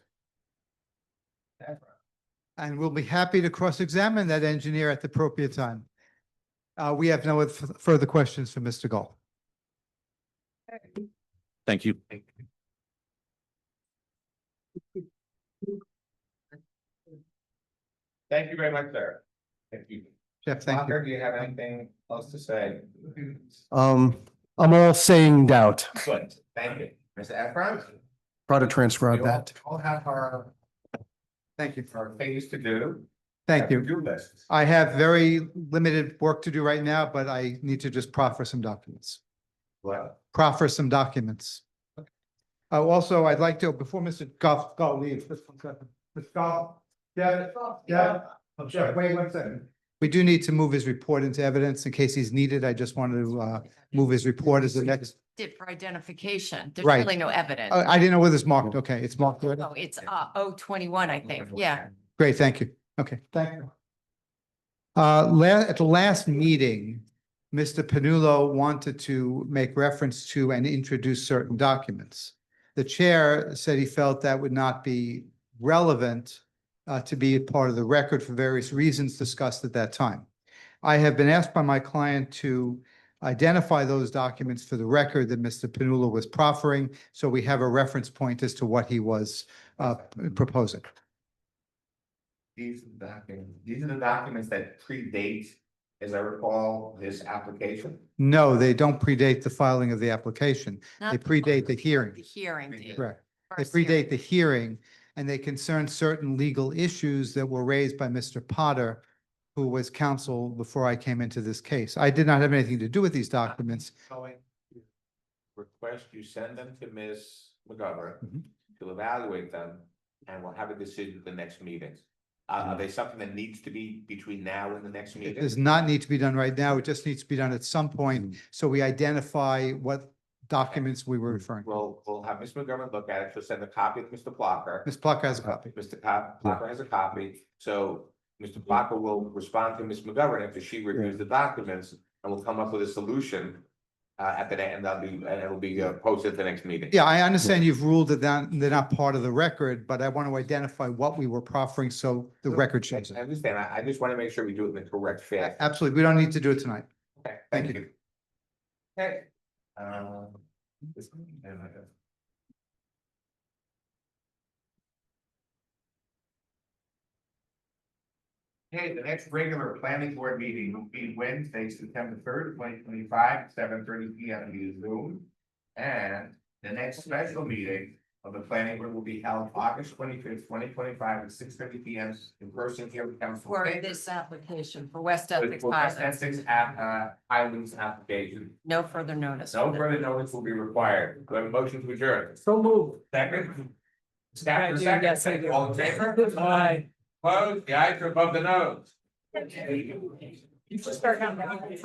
And we'll be happy to cross-examine that engineer at the appropriate time. We have no further questions for Mr. Gall. Thank you. Thank you very much, sir. Thank you. Jeff, thank you. Walker, do you have anything else to say? I'm all saying doubt. Good, thank you. Mr. Efron? Try to transcribe We that. all have our Thank you. things to do. Thank you. To-do lists. I have very limited work to do right now, but I need to just proffer some documents. Well, Proffer some documents. Also, I'd like to, before Mr. Gall leaves, just one second. Mr. Gall, Jeff, wait 1 second. We do need to move his report into evidence in case he's needed. I just wanted to move his report as the next. Did for identification. There's Right. really no evidence. I didn't know whether it's marked. Okay, it's marked already. Oh, it's 021, I think. Yeah. Great, thank you. Okay, thank you. At the last meeting, Mr. Panulo wanted to make reference to and introduce certain documents. The chair said he felt that would not be relevant to be a part of the record for various reasons discussed at that time. I have been asked by my client to identify those documents for the record that Mr. Panulo was proffering, so we have a reference point as to what he was proposing. These are the documents that predate, as I recall, this application. No, they don't predate the filing of the application. They Not predate the hearing. The hearing. date. Correct. They First hearing. predate the hearing, and they concern certain legal issues that were raised by Mr. Potter, who was counsel before I came into this case. I did not have anything to do with these documents. Request you send them to Ms. McGovern Mhm. to evaluate them, and we'll have a decision at the next meeting. Are they something that needs to be between now and the next It meeting? does not need to be done right now. It just needs to be done at some point, so we identify what documents we were referring to. We'll have Ms. McGovern look at it. She'll send a copy to Mr. Blocker. Ms. Plucker has a copy. Mr. Blocker has a copy, so Mr. Blocker will respond to Ms. McGovern after she reviews the documents, and we'll come up with a solution at the end, and it'll be posted at the next meeting. Yeah, I understand you've ruled that they're not part of the record, but I want to identify what we were proffering, so the record shows I it. understand. I just want to make sure we do it in the correct fashion. Absolutely. We don't need to do it tonight. Okay, Thank thank you. you. Okay. Okay, the next regular planning board meeting will be Wednesday, September 3rd, 2025, 7:30 p.m. via Zoom. And the next special meeting of the planning board will be held August 25th, 2025 at 6:30 p.m. in person here at council. For this application for West Essex For West Highlands. Essex Highlands application. No further notice. No further notice will be required. Do I have a motion to adjourn? So move. Second? Staff, I do, second. yes, I do. All in favor? Aye. Opposed? The ayes are above the nose. You should start counting from the